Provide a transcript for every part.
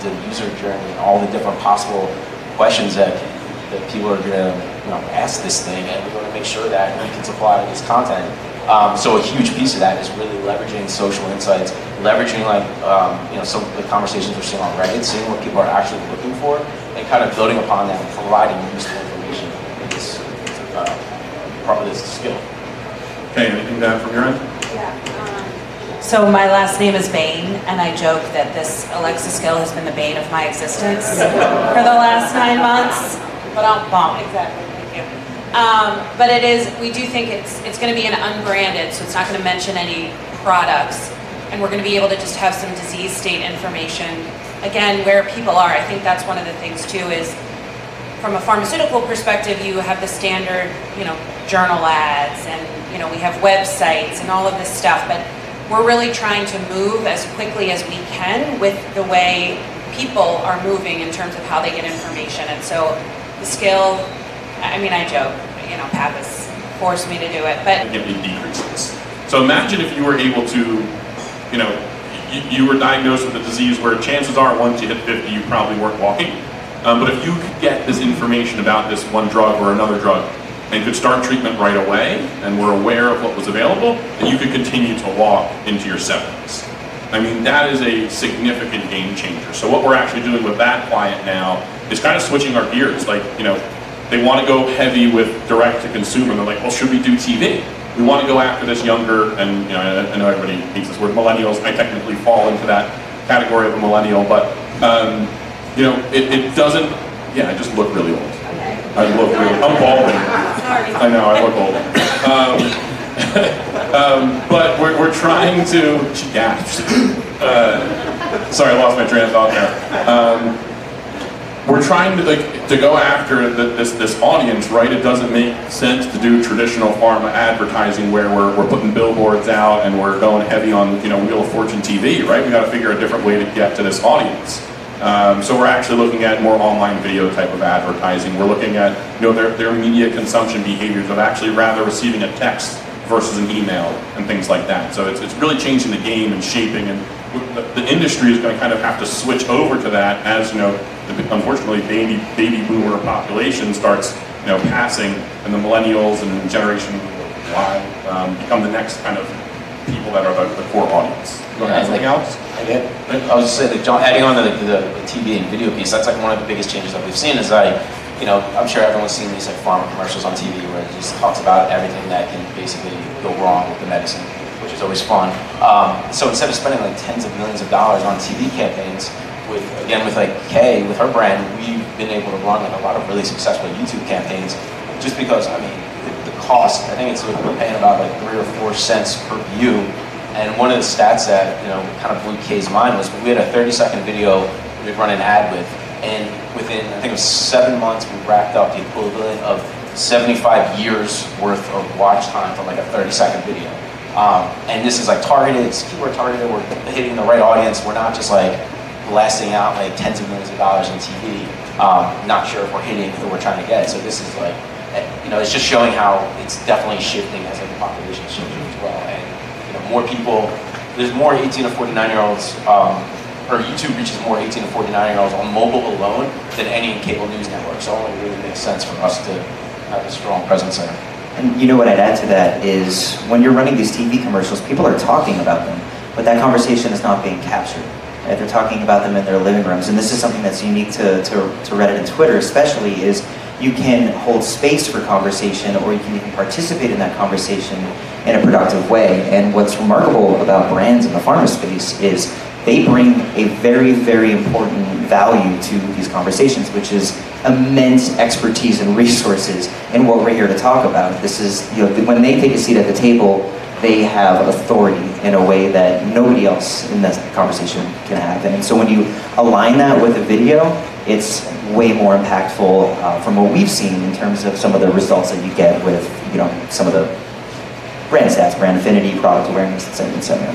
the user journey and all the different possible questions that people are going to ask this thing, and we want to make sure that we can supply this content. So a huge piece of that is really leveraging social insights, leveraging some of the conversations we're seeing on Reddit, seeing what people are actually looking for, and kind of building upon that and providing useful information in this part of this skill. Okay, anything to add from your end? Yeah. So my last name is Bane, and I joke that this Alexa skill has been the bane of my existence for the last 9 months. But I'll bomb, exactly, thank you. But it is, we do think it's going to be an unbranded, so it's not going to mention any products, and we're going to be able to just have some disease state information, again, where people are. I think that's one of the things too is, from a pharmaceutical perspective, you have the standard, journal ads, and we have websites and all of this stuff, but we're really trying to move as quickly as we can with the way people are moving in terms of how they get information. And so the skill, I joke, Pat has forced me to do it, but it decreases. So imagine if you were able to, you were diagnosed with a disease where chances are once you hit 50, you probably weren't walking. But if you could get this information about this one drug or another drug and could start treatment right away and were aware of what was available, then you could continue to walk into your 70s. That is a significant game changer. So what we're actually doing with that client now is kind of switching our gears. They want to go heavy with direct to consumer. They're like, well, should we do TV? We want to go after this younger, and I know everybody hates this word, millennials. I technically fall into that category of a millennial, but it doesn't, I just look really old. I look really, I'm balding. I know, I look old. But we're trying to, she gasped. Sorry, I lost my train of thought there. We're trying to go after this audience, right? It doesn't make sense to do traditional pharma advertising where we're putting billboards out and we're going heavy on Wheel of Fortune TV, right? We got to figure a different way to get to this audience. So we're actually looking at more online video type of advertising. We're looking at their media consumption behaviors of actually rather receiving a text versus an email and things like that. So it's really changing the game and shaping, and the industry is going to kind of have to switch over to that as unfortunately baby boomer population starts passing, and the millennials and Generation Y become the next kind of people that are the core audience. You want to add something else? I was just saying, John, adding on to the TV and video piece, that's one of the biggest changes that we've seen is I'm sure everyone's seen these pharma commercials on TV where it just talks about everything that can basically go wrong with the medicine, which is always fun. So instead of spending tens of millions of dollars on TV campaigns, with Kay, with her brand, we've been able to run a lot of really successful YouTube campaigns, just because the cost, I think we're paying about 3 or 4 cents per view. And one of the stats that kind of blew Kay's mind was we had a 30-second video we'd run an ad with, and within I think it was 7 months we racked up the equivalent of 75 years worth of watch time from a 30-second video. And this is targeted, it's keyword targeted. We're hitting the right audience. We're not just blasting out tens of millions of dollars in TV. Not sure if we're hitting who we're trying to get. So this is it's just showing how it's definitely shifting as the population is changing as well. And more people, there's more 18 to 49-year-olds, or YouTube reaches more 18 to 49-year-olds on mobile alone than any cable news network. So it only really makes sense for us to have a strong presence there. And what I'd add to that is when you're running these TV commercials, people are talking about them, but that conversation is not being captured. Right? They're talking about them in their living rooms, and this is something that's unique to Reddit and Twitter especially, is you can hold space for conversation, or you can even participate in that conversation in a productive way. And what's remarkable about brands in the pharma space is they bring a very, very important value to these conversations, which is immense expertise and resources in what we're here to talk about. This is, when they take a seat at the table, they have authority in a way that nobody else in this conversation can have. And so when you align that with a video, it's way more impactful from what we've seen in terms of some of the results that you get with some of the brand stats, brand affinity, product awareness, et cetera.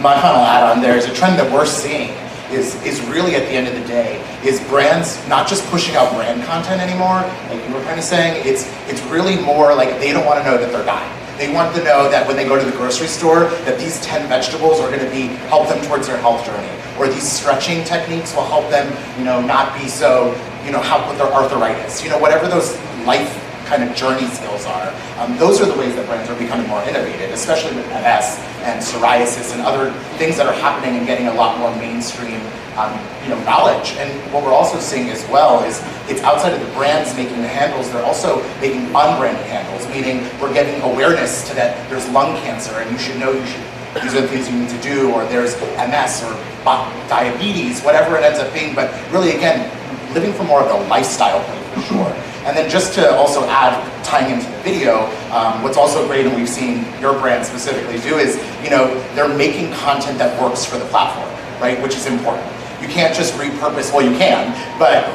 My final add-on there is a trend that we're seeing is really, at the end of the day, is brands not just pushing out brand content anymore, like you were kind of saying. It's really more they don't want to know that they're dying. They want to know that when they go to the grocery store, that these 10 vegetables are going to help them towards their health journey, or these stretching techniques will help them, not be so, help with their arthritis. Whatever those life kind of journey skills are. Those are the ways that brands are becoming more innovative, especially with MS and psoriasis and other things that are happening and getting a lot more mainstream knowledge. And what we're also seeing as well is it's outside of the brands making the handles, they're also making unbranded handles, meaning we're getting awareness to that there's lung cancer and these are the things you need to do, or there's MS or diabetes, whatever it ends up being. But really, again, living for more of a lifestyle thing for sure. And then just to also add, tying into the video, what's also great, and we've seen your brand specifically do, is they're making content that works for the platform, right? Which is important. You can't just repurpose, well, you can, but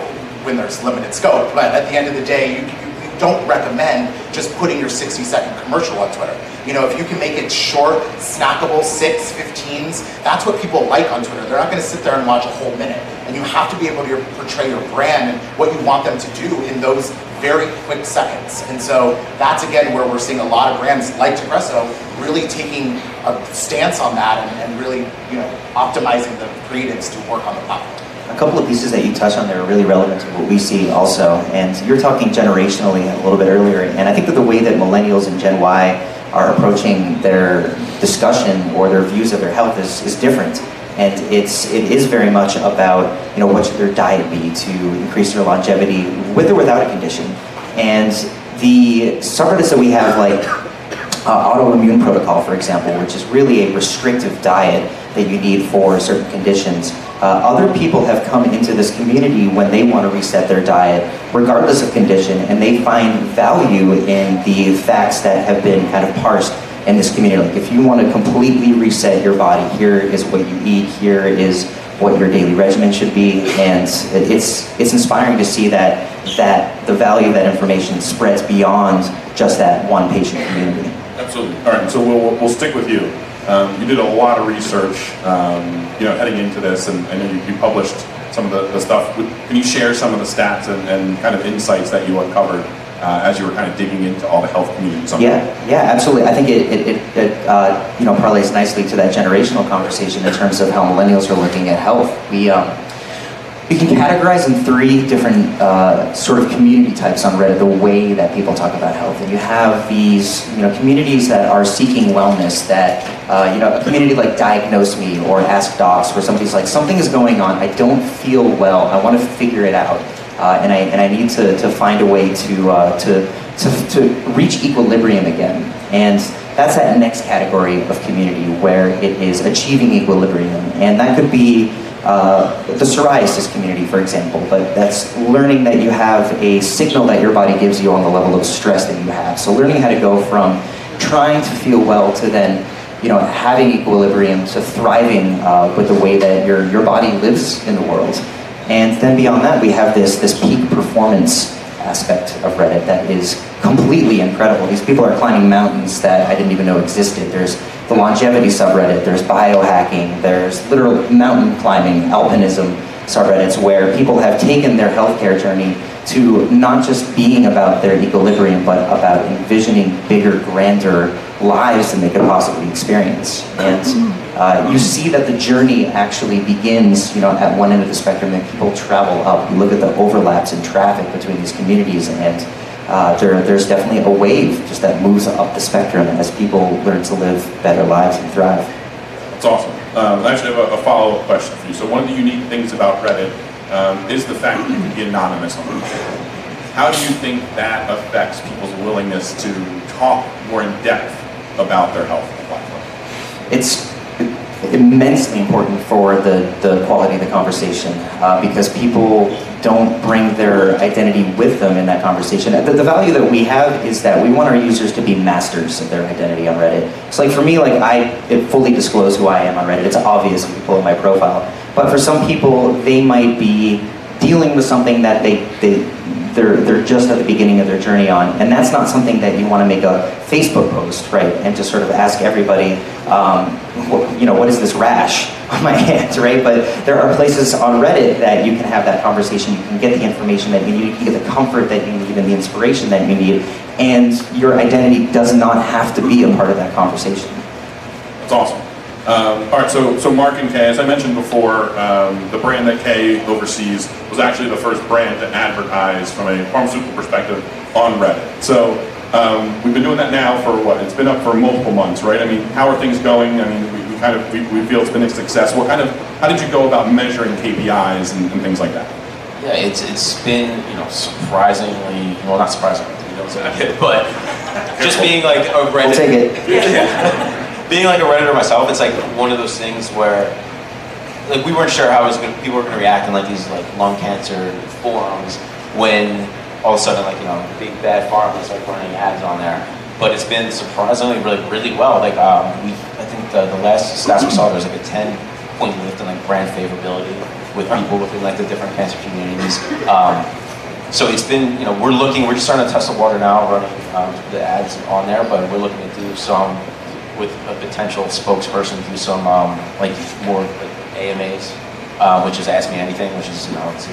when there's limited scope. But at the end of the day, you don't recommend just putting your 60-second commercial on Twitter. If you can make it short, snackable, 6, 15s, that's what people like on Twitter. They're not going to sit there and watch a whole minute. And you have to be able to portray your brand and what you want them to do in those very quick seconds. And so that's, again, where we're seeing a lot of brands like Tegresso really taking a stance on that and really, optimizing the creatives to work on the platform. A couple of pieces that you touched on there are really relevant to what we see also, and you're talking generationally a little bit earlier, and I think that the way that millennials and Gen Y are approaching their discussion or their views of their health is different, and it is very much about what should their diet be to increase their longevity with or without a condition. And the subreddits that we have, like autoimmune protocol, for example, which is really a restrictive diet that you need for certain conditions. Other people have come into this community when they want to reset their diet, regardless of condition, and they find value in the facts that have been kind of parsed in this community. Like, if you want to completely reset your body, here is what you eat, here is what your daily regimen should be, and it's inspiring to see that the value of that information spreads beyond just that one patient community. Absolutely. All right, so we'll stick with you. You did a lot of research, heading into this, and I know you published some of the stuff. Can you share some of the stats and kind of insights that you uncovered as you were kind of digging into all the health communities? Yeah, absolutely. I think it parlays nicely to that generational conversation in terms of how millennials are looking at health. We can categorize in 3 different sort of community types on Reddit the way that people talk about health. And you have these communities that are seeking wellness, that a community like Diagnose Me or Ask Docs, where somebody's like, something is going on, I don't feel well, I want to figure it out, and I need to find a way to reach equilibrium again. And that's that next category of community where it is achieving equilibrium, and that could be the psoriasis community, for example, but that's learning that you have a signal that your body gives you on the level of stress that you have. So learning how to go from trying to feel well to then, having equilibrium to thriving with the way that your body lives in the world. And then beyond that, we have this peak performance aspect of Reddit that is completely incredible. These people are climbing mountains that I didn't even know existed. There's the longevity subreddit, there's biohacking, there's literal mountain climbing, alpinism subreddits, where people have taken their healthcare journey to not just being about their equilibrium, but about envisioning bigger, grander lives than they could possibly experience. And you see that the journey actually begins, at one end of the spectrum, and people travel up. You look at the overlaps in traffic between these communities, and there's definitely a wave just that moves up the spectrum as people learn to live better lives and thrive. That's awesome. I actually have a follow-up question for you. So one of the unique things about Reddit is the fact that you can be anonymous on it. How do you think that affects people's willingness to talk more in depth about their health on the platform? It's immensely important for the quality of the conversation because people don't bring their identity with them in that conversation. The value that we have is that we want our users to be masters of their identity on Reddit. So like for me, I fully disclose who I am on Reddit. It's obvious if you pull up my profile. But for some people, they might be dealing with something that they're just at the beginning of their journey on. And that's not something that you want to make a Facebook post, right? And just sort of ask everybody, what is this rash on my hands, right? But there are places on Reddit that you can have that conversation. You can get the information that you need, you can get the comfort that you need and the inspiration that you need. And your identity does not have to be a part of that conversation. That's awesome. All right, so Mark and Kay, as I mentioned before, the brand that Kay oversees was actually the first brand to advertise from a pharmaceutical perspective on Reddit. So we've been doing that now for what? It's been up for multiple months, right? I mean, how are things going? I mean, we feel it's been a success. How did you go about measuring KPIs and things like that? Yeah, it's been surprisingly, well, not surprisingly, but just being like a Reddit. We'll take it. Being like a Redditor myself, it's like one of those things where, like, we weren't sure how people were going to react in like these like lung cancer forums when all of a sudden, like, big bad pharma is like running ads on there. But it's been surprisingly really well. Like I think the last stats we saw, there was like a 10-point lift in like brand favorability with people within like the different cancer communities. So it's been, we're just starting to test the water now, running the ads on there, but we're looking to do some with a potential spokesperson, do some like more like AMAs, which is Ask Me Anything, which is it's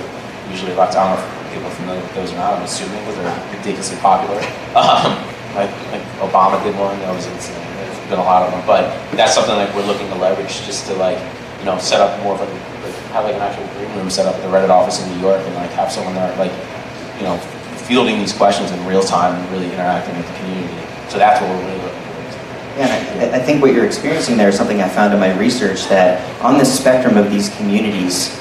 usually lots. I don't know if people are familiar with those or not. I'm assuming because they're ridiculously popular. Like Obama did one. There's been a lot of them, but that's something like we're looking to leverage just to like set up more of have like an actual green room set up at the Reddit office in New York and like have someone there like fielding these questions in real time and really interacting with the community. So that's what we're really looking for. Yeah, and I think what you're experiencing there is something I found in my research, that on the spectrum of these communities,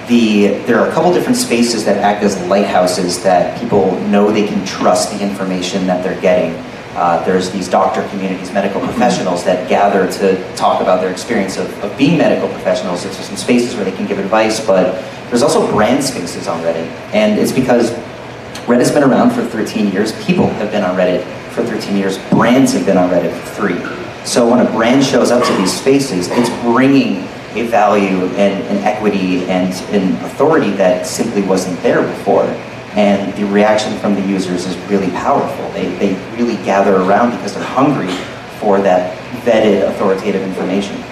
there are a couple different spaces that act as lighthouses that people know they can trust the information that they're getting. There's these doctor communities, medical professionals that gather to talk about their experience of being medical professionals. There's some spaces where they can give advice, but there's also brand spaces on Reddit. And it's because Reddit's been around for 13 years, people have been on Reddit for 13 years, brands have been on Reddit for 3. So when a brand shows up to these spaces, it's bringing a value and an equity and an authority that simply wasn't there before. And the reaction from the users is really powerful. They really gather around because they're hungry for that vetted, authoritative information.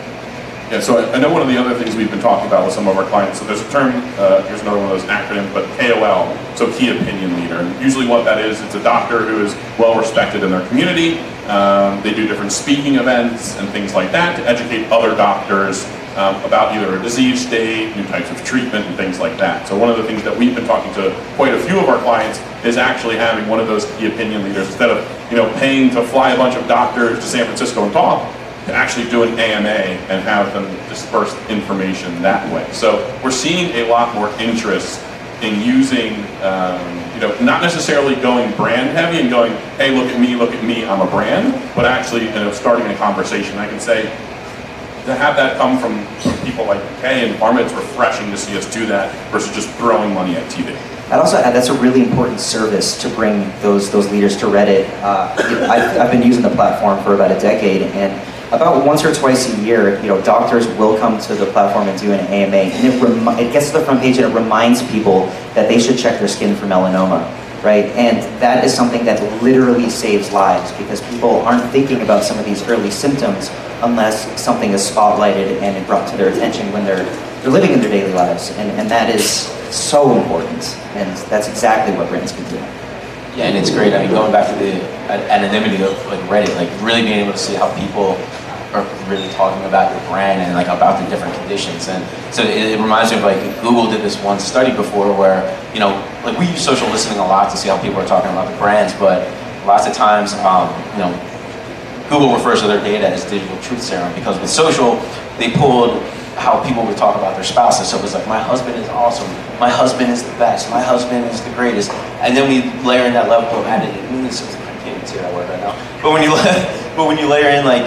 Yeah, so I know one of the other things we've been talking about with some of our clients, so there's a term, here's another one of those acronyms, but KOL, so Key Opinion Leader. And usually what that is, it's a doctor who is well respected in their community. They do different speaking events and things like that to educate other doctors about either a disease state, new types of treatment, and things like that. So one of the things that we've been talking to quite a few of our clients is actually having one of those key opinion leaders, instead of paying to fly a bunch of doctors to San Francisco and talk, to actually do an AMA and have them disperse information that way. So we're seeing a lot more interest in using, not necessarily going brand heavy and going, hey, look at me, I'm a brand, but actually, starting a conversation. I can say, to have that come from people like Kay and pharma, it's refreshing to see us do that versus just throwing money at TV. I'd also add that's a really important service to bring those leaders to Reddit. I've been using the platform for about a decade, and about once or twice a year, doctors will come to the platform and do an AMA, and it gets to the front page and it reminds people that they should check their skin for melanoma, right? And that is something that literally saves lives, because people aren't thinking about some of these early symptoms unless something is spotlighted and brought to their attention when they're living in their daily lives, and that is so important, and that's exactly what brands can do. Yeah, and it's great. I mean, going back to the anonymity of like Reddit, like really being able to see how people are really talking about your brand and like about the different conditions. And so it reminds me of like Google did this one study before where, like we use social listening a lot to see how people are talking about the brands, but lots of times, Google refers to their data as digital truth serum, because with social, they pulled how people would talk about their spouses. So it was like, my husband is awesome, my husband is the best, my husband is the greatest. And then we layer in that level of editing. I can't even see that word right now. But when you layer in, like,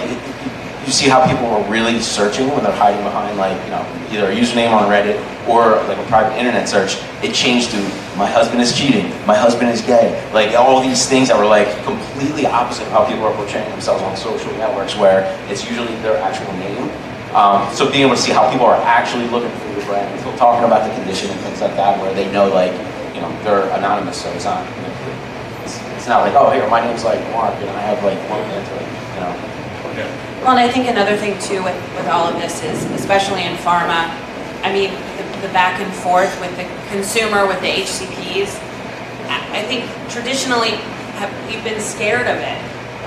you see how people are really searching when they're hiding behind, like, either a username on Reddit or like a private internet search. It changed to, my husband is cheating, my husband is gay. Like all these things that were like completely opposite of how people are portraying themselves on social networks, where it's usually their actual name So being able to see how people are actually looking for your brand, still talking about the condition and things like that, where they know, like, you know, they're anonymous, so it's not, you know, it's not like, oh, here, my name's like Mark, and I have like one into it, you know. Okay. Well, and I think another thing too with all of this is, especially in pharma, I mean, the back and forth with the consumer, with the HCPs, I think traditionally we've been scared of it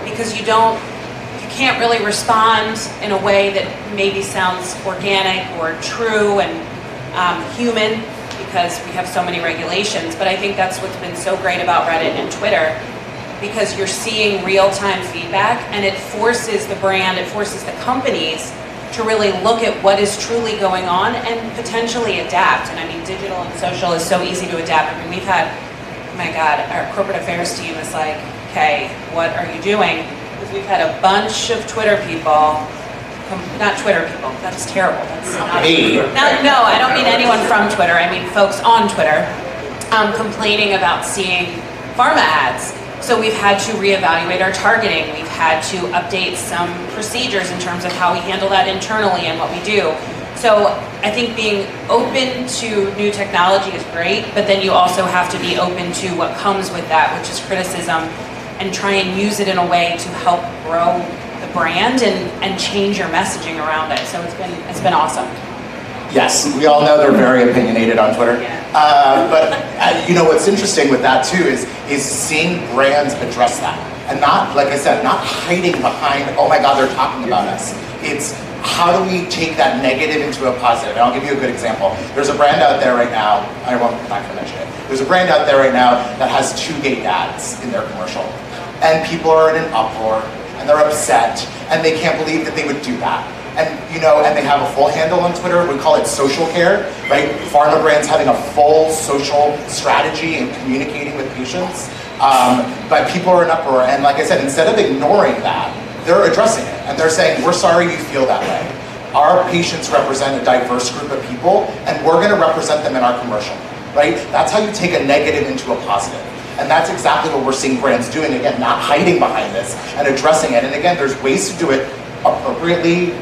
because you can't really respond in a way that maybe sounds organic or true and human because we have so many regulations. But I think that's what's been so great about Reddit and Twitter, because you're seeing real-time feedback, and it forces the brand, it forces the companies to really look at what is truly going on and potentially adapt. And I mean, digital and social is so easy to adapt. I mean, we've had, oh my God, our corporate affairs team is like, okay, what are you doing? Because we've had a bunch of Twitter people, not Twitter people, that's terrible. That's not Me. No, I don't mean anyone from Twitter, I mean folks on Twitter, complaining about seeing pharma ads. So we've had to reevaluate our targeting. We've had to update some procedures in terms of how we handle that internally and what we do. So I think being open to new technology is great, but then you also have to be open to what comes with that, which is criticism, and try and use it in a way to help grow the brand and change your messaging around it. So it's been awesome. Yes, we all know they're very opinionated on Twitter. But you know what's interesting with that too is seeing brands address that. And not, like I said, not hiding behind, oh my God, they're talking about us. It's how do we take that negative into a positive? And I'll give you a good example. There's a brand out there right now, I'm not going to mention it. There's a brand out there right now that has 2 gay dads in their commercial. And people are in an uproar, and they're upset, and they can't believe that they would do that. And you know, and they have a full handle on Twitter. We call it social care, right? Pharma brands having a full social strategy and communicating with patients. But people are in uproar, and like I said, instead of ignoring that, they're addressing it, and they're saying, we're sorry you feel that way. Our patients represent a diverse group of people, and we're going to represent them in our commercial, right? That's how you take a negative into a positive. And that's exactly what we're seeing brands doing, again, not hiding behind this and addressing it. And again, there's ways to do it appropriately,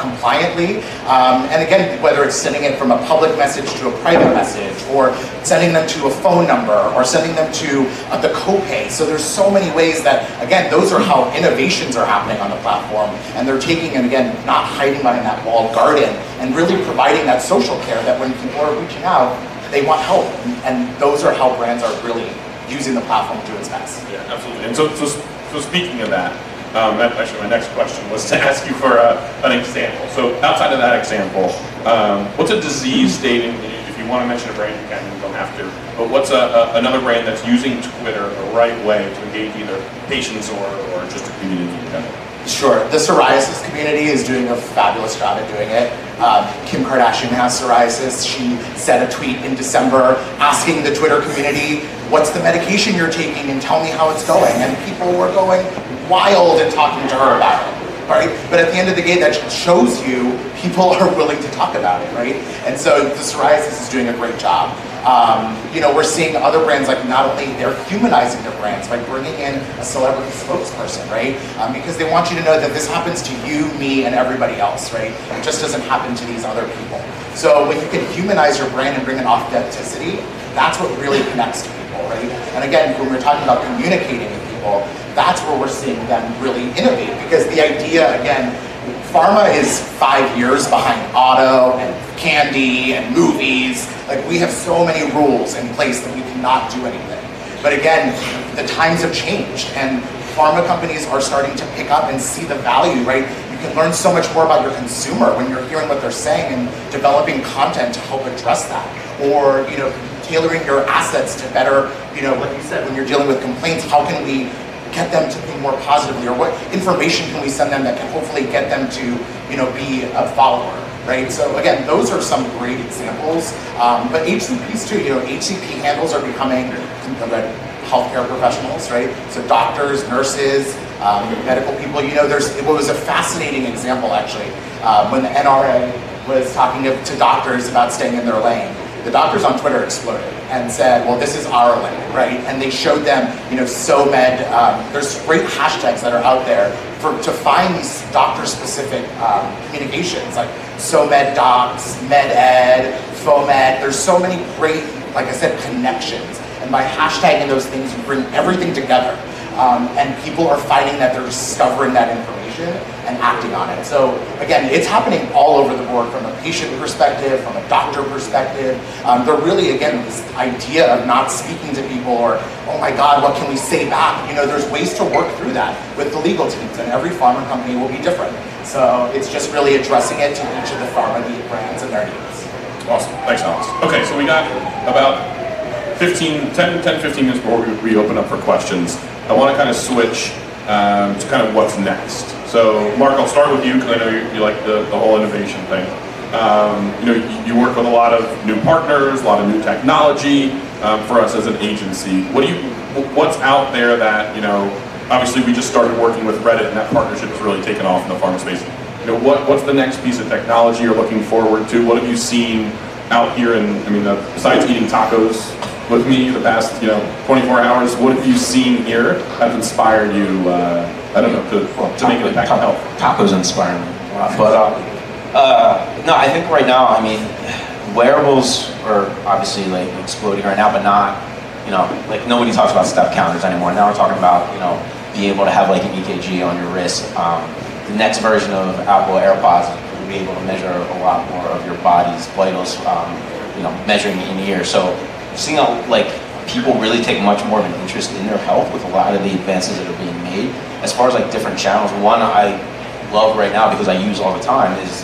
compliantly, and again, whether it's sending it from a public message to a private message, or sending them to a phone number, or sending them to the copay. So there's so many ways that, again, those are how innovations are happening on the platform, and they're taking, and again, not hiding behind that walled garden, and really providing that social care that when people are reaching out, they want help, and those are how brands are really using the platform to its best. Yeah, absolutely. And so speaking of that, actually my next question was to ask you for an example. So outside of that example, what's a disease state, and if you want to mention a brand, you can, you don't have to, but what's another brand that's using Twitter the right way to engage either patients or just a community in general? Sure. The psoriasis community is doing a fabulous job at doing it. Kim Kardashian has psoriasis. She sent a tweet in December asking the Twitter community, what's the medication you're taking, and tell me how it's going. And people were going wild and talking to her about it, right? But at the end of the day, that shows you people are willing to talk about it, right? And so the psoriasis is doing a great job. You know, we're seeing other brands, like not only they're humanizing their brands by bringing in a celebrity spokesperson, right? Because they want you to know that this happens to you, me, and everybody else, right? It just doesn't happen to these other people. So when you can humanize your brand and bring an authenticity, that's what really connects to people, right? And again, when we're talking about communicating with people, that's where we're seeing them really innovate, because the idea, again, pharma is 5 years behind auto and candy and movies. Like, we have so many rules in place that we cannot do anything. But again, the times have changed, and pharma companies are starting to pick up and see the value, right? You can learn so much more about your consumer when you're hearing what they're saying and developing content to help address that. Or, you know, tailoring your assets to better, you know, like you said, when you're dealing with complaints, how can we get them to think more positively, or what information can we send them that can hopefully get them to, you know, be a follower, right? So again, those are some great examples. But HCPs too, you know, HCP handles are becoming healthcare professionals, right? So doctors, nurses, medical people, you know, it was a fascinating example actually, when the NRA was talking to doctors about staying in their lane. The doctors on Twitter exploded and said, well, this is our lane, right? And they showed them, you know, SOMED, there's great hashtags that are out there to find these doctor-specific communications, like SOMED Docs, MedEd, FOMED. There's so many great, like I said, connections. And by hashtagging those things, you bring everything together. And people are finding that they're discovering that information and acting on it. So again, it's happening all over the board, from a patient perspective, from a doctor perspective. They're really, again, this idea of not speaking to people, or, oh my God, what can we say back? You know, there's ways to work through that with the legal teams, and every pharma company will be different. So it's just really addressing it to each of the pharma brands and their needs. Awesome, thanks Alex. Okay, so we got about 10, 15 minutes before we open up for questions. I want to kind of switch to kind of what's next. So Mark, I'll start with you, because I know you like the whole innovation thing. You know, you work with a lot of new partners, a lot of new technology. For us as an agency, what's out there that, you know, obviously we just started working with Reddit, and that partnership has really taken off in the pharma space. You know, what's the next piece of technology you're looking forward to? What have you seen out here? And I mean, besides eating tacos with me the past, you know, 24 hours, what have you seen here that's inspired you? I don't know, to make an impact on health. Tacos inspire me, but no, I think right now, I mean, wearables are obviously like exploding right now, but not, you know, like nobody talks about step counters anymore. Now we're talking about, you know, being able to have like an EKG on your wrist. The next version of Apple AirPods will be able to measure a lot more of your body's vitals, you know, measuring in ear. So seeing like people really take much more of an interest in their health with a lot of the advances that are being made. As far as like different channels, one I love right now because I use all the time is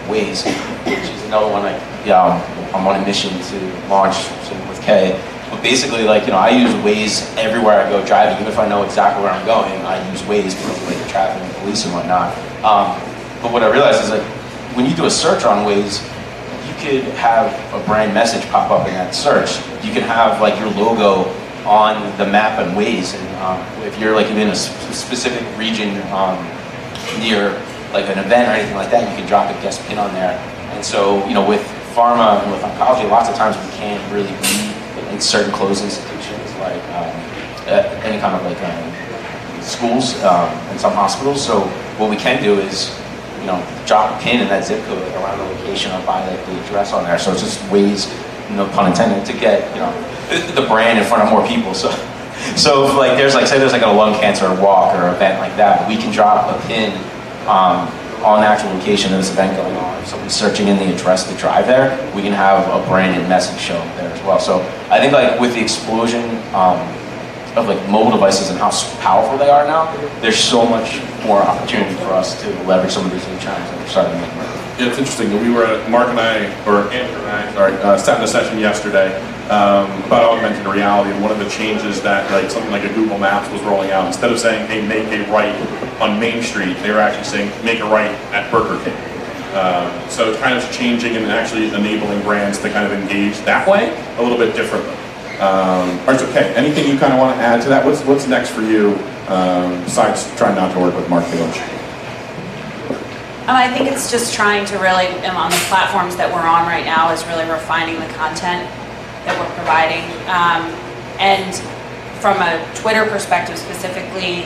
Waze, which is another one I'm on a mission to launch soon with Kay. But basically, like, you know, I use Waze everywhere I go driving. Even if I know exactly where I'm going, I use Waze because of like the traffic and police and whatnot. But what I realized is, like, when you do a search on Waze, you could have a brand message pop up in that search. You can have like your logo on the map and Waze, and if you're like in a specific region near like an event or anything like that, you can drop a guest pin on there. And so, you know, with pharma and with oncology, lots of times we can't really be in certain closed institutions, like any kind of like schools and some hospitals. So what we can do is, you know, drop a pin in that zip code around the location or by like the address on there. So it's just ways, no pun intended, to get, you know, the brand in front of more people. So if like there's like, say there's like a lung cancer walk or event like that, we can drop a pin on the actual location of this event going on. If someone's searching in the address to drive there, we can have a branded message shown there as well. So I think like with the explosion of like mobile devices and how powerful they are now, there's so much more opportunity for us to leverage some of these new channels that we're starting to make. Yeah, it's interesting. We were at, Mark and I, or Andrew and I, sat in a session yesterday about augmented reality, and one of the changes that like something like a Google Maps was rolling out, instead of saying, hey, make a right on Main Street, they were actually saying, make a right at Burger King. So it's kind of changing and actually enabling brands to kind of engage that way a little bit differently. All right, okay, anything you kind of want to add to that? What's next for you, besides trying not to work with marketing lunch? I think it's just trying to really, on the platforms that we're on right now, is really refining the content that we're providing. And from a Twitter perspective specifically,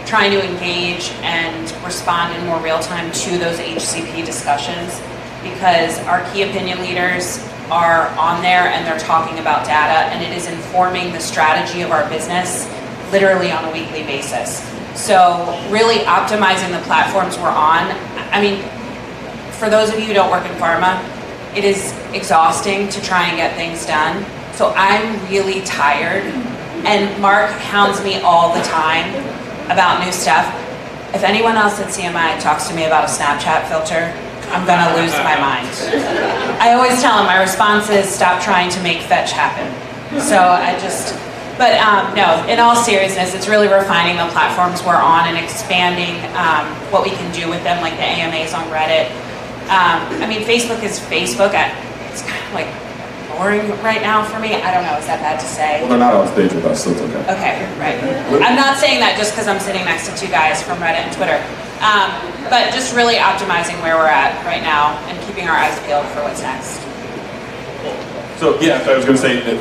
trying to engage and respond in more real time to those HCP discussions, because our key opinion leaders are on there and they're talking about data, and it is informing the strategy of our business literally on a weekly basis. So really optimizing the platforms we're on. I mean, for those of you who don't work in pharma, it is exhausting to try and get things done. So I'm really tired, and Mark hounds me all the time about new stuff. If anyone else at CMI talks to me about a Snapchat filter, I'm gonna lose my mind. I always tell him my response is, stop trying to make fetch happen. So but no, in all seriousness, it's really refining the platforms we're on and expanding what we can do with them, like the AMAs on Reddit. I mean, Facebook is Facebook. It's kind of like boring right now for me. I don't know, is that bad to say? Well, they're not on stage with us, so it's okay. Okay, right. I'm not saying that just because I'm sitting next to two guys from Reddit and Twitter. But just really optimizing where we're at right now and keeping our eyes peeled for what's next. So yeah, so I was going to say that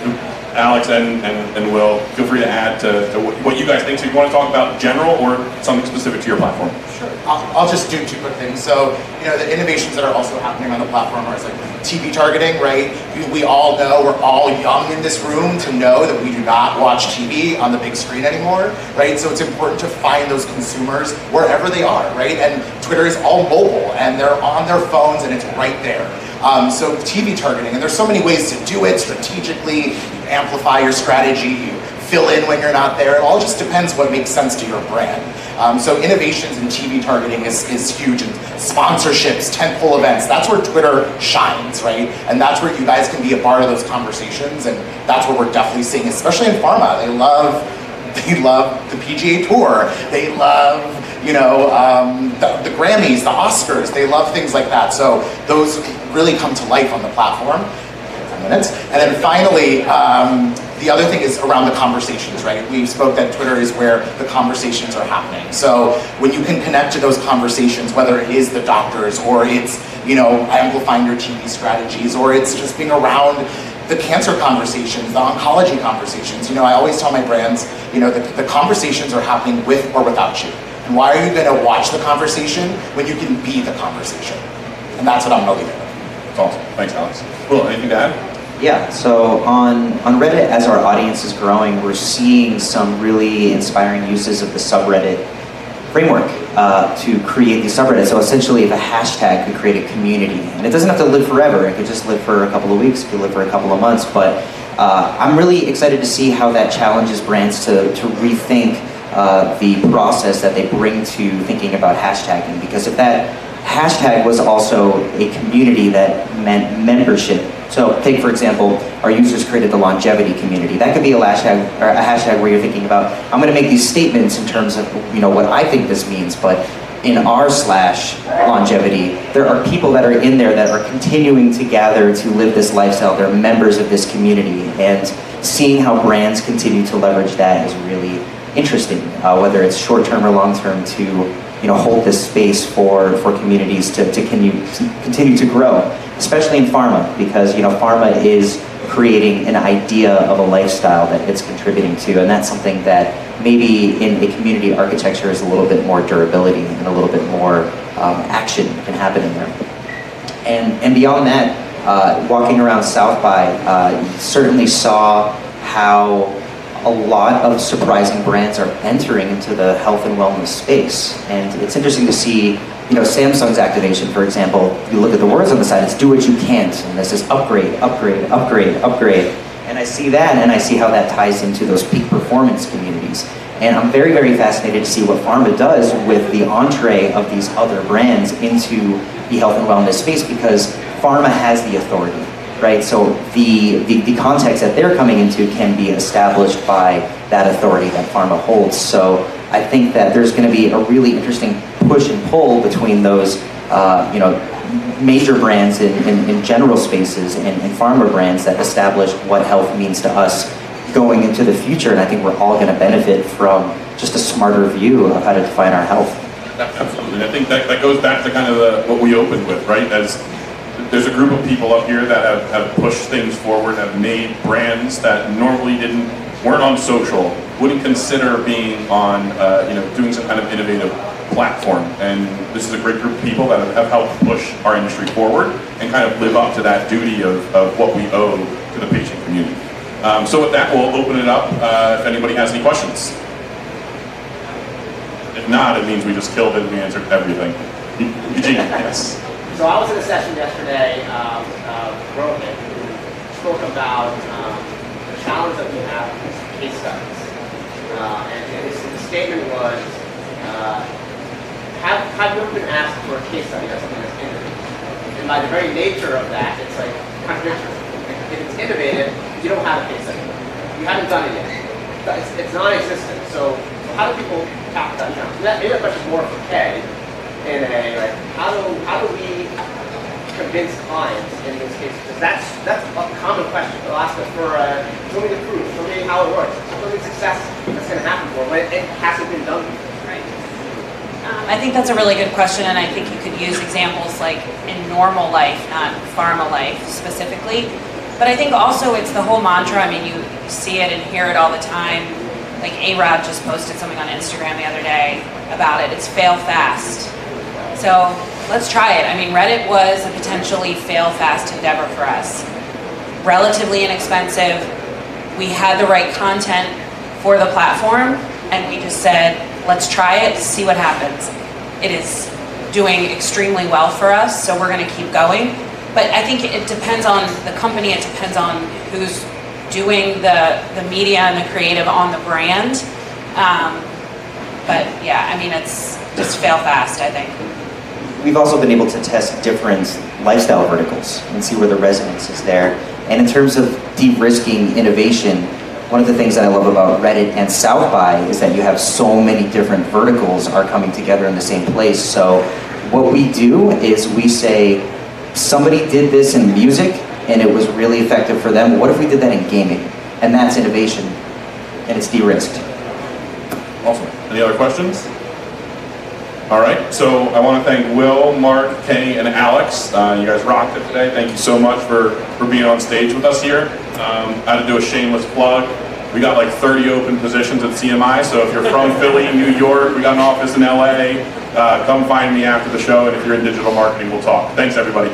Alex and Will, feel free to add to what you guys think. So you want to talk about general or something specific to your platform? Sure. I'll just do 2 quick things. So, the innovations that are also happening on the platform are like TV targeting, right? We all know, we're all young in this room to know that we do not watch TV on the big screen anymore, right? So it's important to find those consumers wherever they are, right? And Twitter is all mobile, and they're on their phones, and it's right there. So TV targeting, and there's so many ways to do it strategically. You amplify your strategy, you fill in when you're not there. It all just depends what makes sense to your brand. So innovations in TV targeting is huge, and sponsorships, tentpole events, that's where Twitter shines, right? And that's where you guys can be a part of those conversations, and that's what we're definitely seeing, especially in pharma. They love the PGA Tour, they love the Grammys, the Oscars, they love things like that. So those really come to life on the platform. 10 minutes. And then finally, the other thing is around the conversations, right? We spoke that Twitter is where the conversations are happening. So when you can connect to those conversations, whether it is the doctors, or it's, amplifying your TV strategies, or it's just being around the cancer conversations, the oncology conversations. I always tell my brands, the conversations are happening with or without you. And why are you gonna watch the conversation when you can be the conversation? And that's what I'm gonna leave it with. That's awesome. Thanks, Alex. Will, anything to add? Yeah, so on Reddit, as our audience is growing, we're seeing some really inspiring uses of the subreddit framework to create these subreddits. So essentially, if a hashtag could create a community, and it doesn't have to live forever, it could just live for a couple of weeks, it could live for a couple of months, but I'm really excited to see how that challenges brands to rethink the process that they bring to thinking about hashtagging, because if that hashtag was also a community that meant membership. So take, for example, our users created the longevity community. That could be a hashtag where you're thinking about, I'm going to make these statements in terms of what I think this means, but in r/longevity, there are people that are in there that are continuing to gather to live this lifestyle. They're members of this community, and seeing how brands continue to leverage that is really interesting, whether it's short-term or long-term, to hold this space for communities to continue to grow, especially in pharma, because pharma is creating an idea of a lifestyle that it's contributing to, and that's something that maybe in a community architecture is a little bit more durability and a little bit more action can happen in there. And beyond that, walking around South by, certainly saw how a lot of surprising brands are entering into the health and wellness space. And it's interesting to see, Samsung's activation, for example. You look at the words on the side, it's do what you can't, and this is upgrade, upgrade, upgrade, upgrade. And I see that, and I see how that ties into those peak performance communities. And I'm very, very fascinated to see what pharma does with the entree of these other brands into the health and wellness space, because pharma has the authority. Right, so the context that they're coming into can be established by that authority that pharma holds. So I think that there's going to be a really interesting push and pull between those, major brands in general spaces and pharma brands that establish what health means to us going into the future. And I think we're all going to benefit from just a smarter view of how to define our health. Absolutely, and I think that goes back to kind of what we opened with, right? As there's a group of people up here that have pushed things forward, have made brands that normally weren't on social, wouldn't consider being on, doing some kind of innovative platform. And this is a great group of people that have helped push our industry forward and kind of live up to that duty of what we owe to the patient community. So with that, we'll open it up if anybody has any questions. If not, it means we just killed it and we answered everything. Eugene, yes. So I was in a session yesterday, Rohit, who spoke about the challenge that we have with case studies. And his statement was, have you ever been asked for a case study of something that's innovative? And by the very nature of that, it's like contradictory. If it's innovative, you don't have a case study. You haven't done it yet. It's non-existent. So how do people tackle that challenge? Maybe that question's more for Kay. How do we convince clients in this case? Because that's a common question. They'll ask us for, show me the proof, show me how it works, show me the success that's going to happen for it, it hasn't been done before. Right. I think that's a really good question, and I think you could use examples like in normal life, not pharma life specifically. But I think also it's the whole mantra. I mean, you see it and hear it all the time. Like A-Rod just posted something on Instagram the other day about it. It's fail fast. So let's try it. I mean, Reddit was a potentially fail fast endeavor for us. Relatively inexpensive. We had the right content for the platform, and we just said, let's try it, see what happens. It is doing extremely well for us, so we're going to keep going. But I think it depends on the company, it depends on who's doing the media and the creative on the brand. But yeah, I mean, it's just fail fast, I think. We've also been able to test different lifestyle verticals and see where the resonance is there. And in terms of de-risking innovation, one of the things that I love about Reddit and South by is that you have so many different verticals are coming together in the same place. So what we do is we say, somebody did this in music and it was really effective for them. What if we did that in gaming? And that's innovation, and it's de-risked. Awesome. Any other questions? All right, so I want to thank Will, Mark, Kenny, and Alex. You guys rocked it today. Thank you so much for being on stage with us here. I had to do a shameless plug. We got like 30 open positions at CMI, so if you're from Philly, New York, we got an office in LA, come find me after the show, and if you're in digital marketing, we'll talk. Thanks, everybody.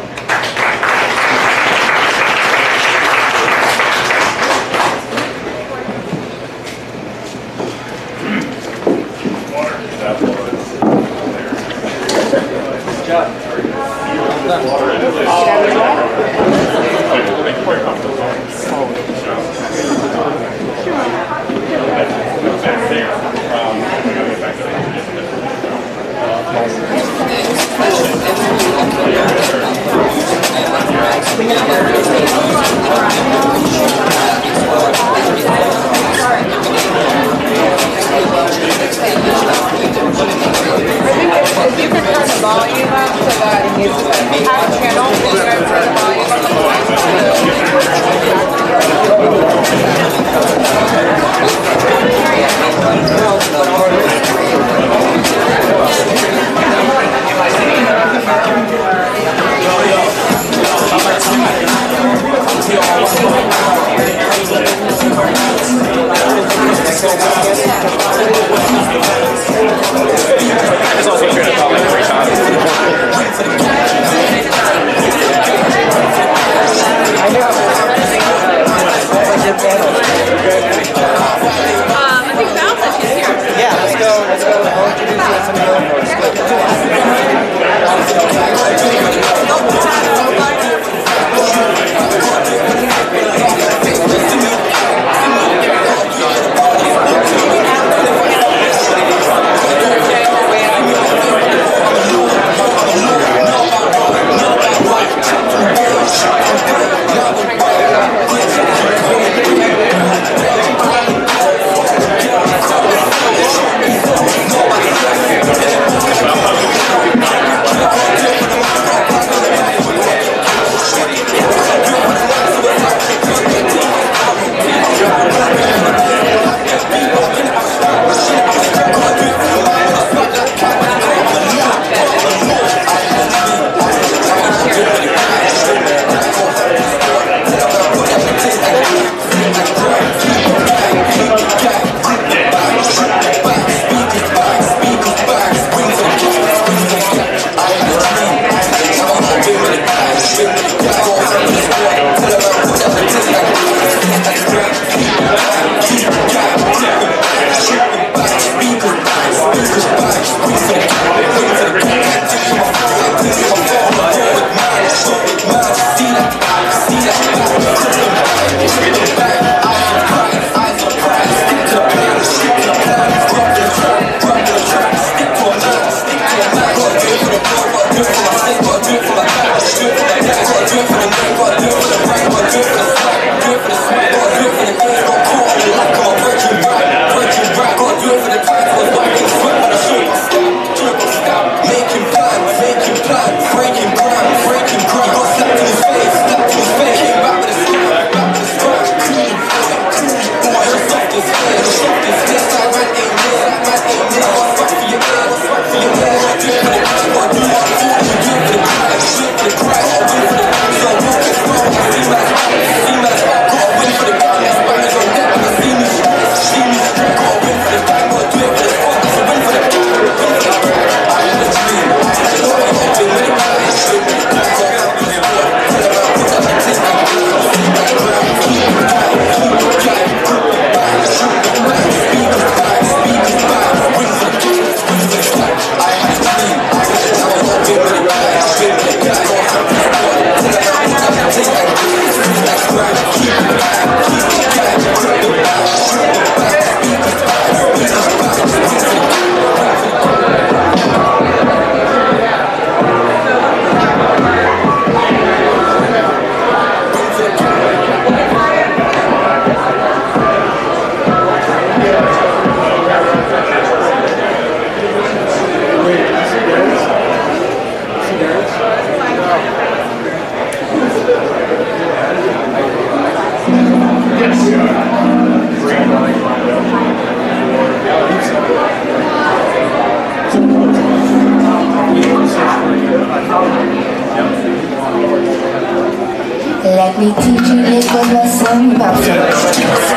me teach you little lesson about streets.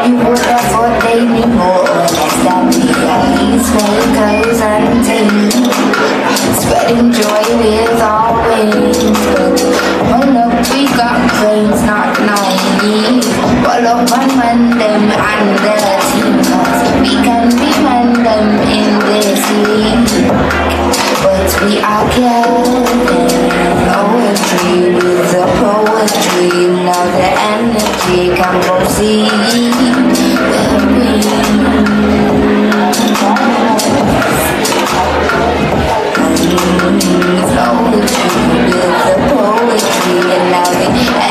You would have thought they knew more or less than me. These makers and teams, spreading joy with our wings. But look, we got brains, not naive. Roll up and mend them and their team, 'cause we can remand them in this league. But we are gathering poetry with the poetry. Now the energy can proceed with me. Poetry with the poetry. And now the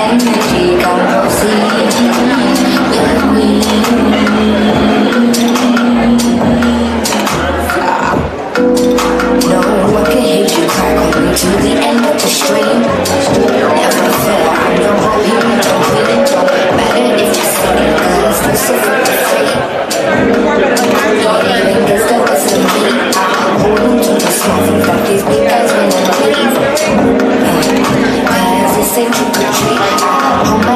energy can proceed with me. No one can hit you crackling to the end of the stream. Never feel I'm the whole human, don't really don't matter if you say it, 'cause the silver is free. Even this stuff is in me. I'm holding to the small things like these big guys when I leave. 'Cause this ain't trick or treat. I hold my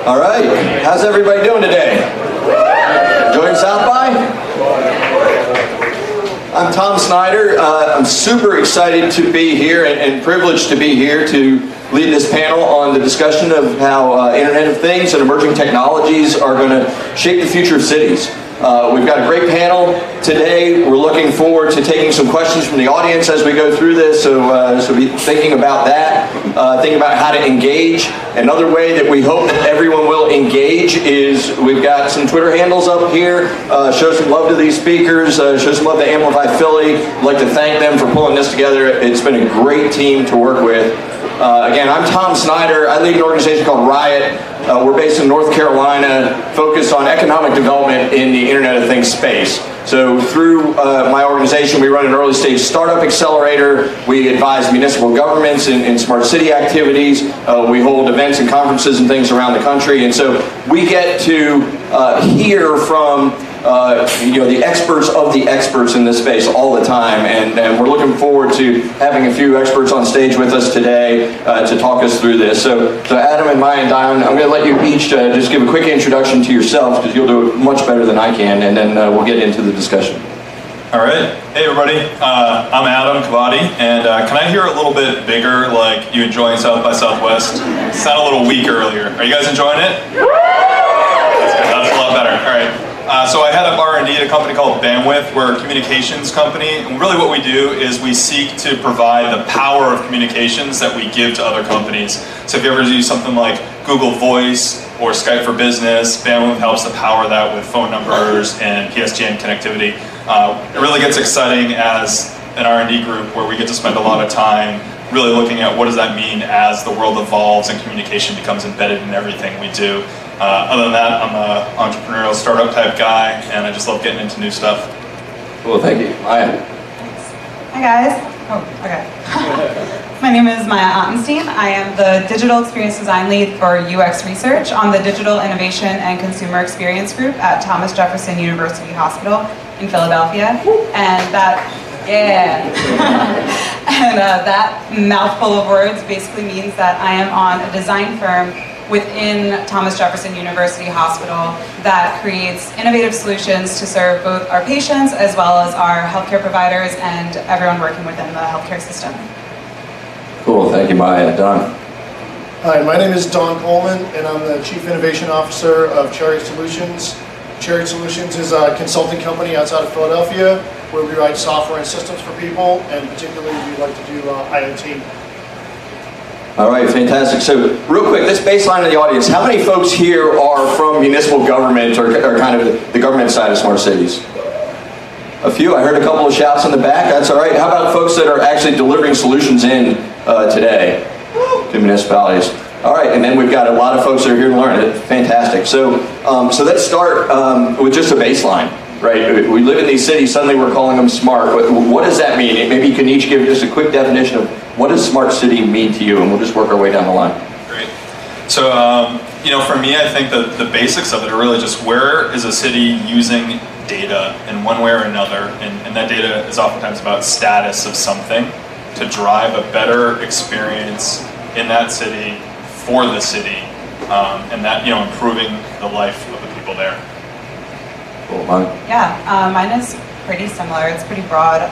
All right, how's everybody doing today? Enjoying South by? I'm Tom Snyder. I'm super excited to be here and privileged to be here to lead this panel on the discussion of how Internet of Things and emerging technologies are going to shape the future of cities. We've got a great panel today. We're looking forward to taking some questions from the audience as we go through this, so be thinking about that, thinking about how to engage. Another way that we hope that everyone will engage is we've got some Twitter handles up here. Show some love to these speakers, show some love to Amplify Philly. I'd like to thank them for pulling this together. It's been a great team to work with. Again, I'm Tom Snyder. I lead an organization called Riot. We're based in North Carolina, focused on economic development in the Internet of Things space. So through my organization, we run an early stage startup accelerator. We advise municipal governments in smart city activities. We hold events and conferences and things around the country. And so we get to hear from the experts of the experts in this space all the time, and we're looking forward to having a few experts on stage with us today to talk us through this. So Adam and Maya and Dion, I'm going to let you each just give a quick introduction to yourselves, because you'll do it much better than I can, and then we'll get into the discussion. All right. Hey, everybody. I'm Adam Cavati, and can I hear a little bit bigger, like you enjoying South by Southwest? Sound a little weak earlier. Are you guys enjoying it? That's a lot better. All right. So I head up R&D at a company called Bandwidth. We're a communications company, and really what we do is we seek to provide the power of communications that we give to other companies. So if you ever use something like Google Voice or Skype for Business, Bandwidth helps to power that with phone numbers and PSTN connectivity. It really gets exciting as an R&D group where we get to spend a lot of time really looking at what does that mean as the world evolves and communication becomes embedded in everything we do. Other than that, I'm an entrepreneurial startup type guy, and I just love getting into new stuff. Cool, thank you. Maya. Hi guys. Oh, okay. My name is Maya Ottenstein. I am the Digital Experience Design Lead for UX Research on the Digital Innovation and Consumer Experience Group at Thomas Jefferson University Hospital in Philadelphia. And that, and that mouthful of words basically means that I am on a design firm within Thomas Jefferson University Hospital that creates innovative solutions to serve both our patients as well as our healthcare providers and everyone working within the healthcare system. Cool, thank you, Maya. Don. Hi, my name is Don Coleman, and I'm the Chief Innovation Officer of Chariot Solutions. Chariot Solutions is a consulting company outside of Philadelphia where we write software and systems for people, and particularly we like to do IoT. All right, fantastic. So real quick, this baseline of the audience, how many folks here are from municipal government or kind of the government side of smart cities? A few. I heard a couple of shouts in the back. That's all right. How about folks that are actually delivering solutions in today to municipalities? All right, and then we've got a lot of folks that are here to learn it. Fantastic. So, so let's start with just a baseline, right? We live in these cities, suddenly we're calling them smart. What does that mean? Maybe you can each give just a quick definition of what does smart city mean to you, and we'll just work our way down the line. Great. So, for me, I think that the basics of it are really just where is a city using data in one way or another, and that data is oftentimes about status of something to drive a better experience in that city for the city, and that, improving the life of the people there. Cool, Mike. Yeah, mine is pretty similar. It's pretty broad.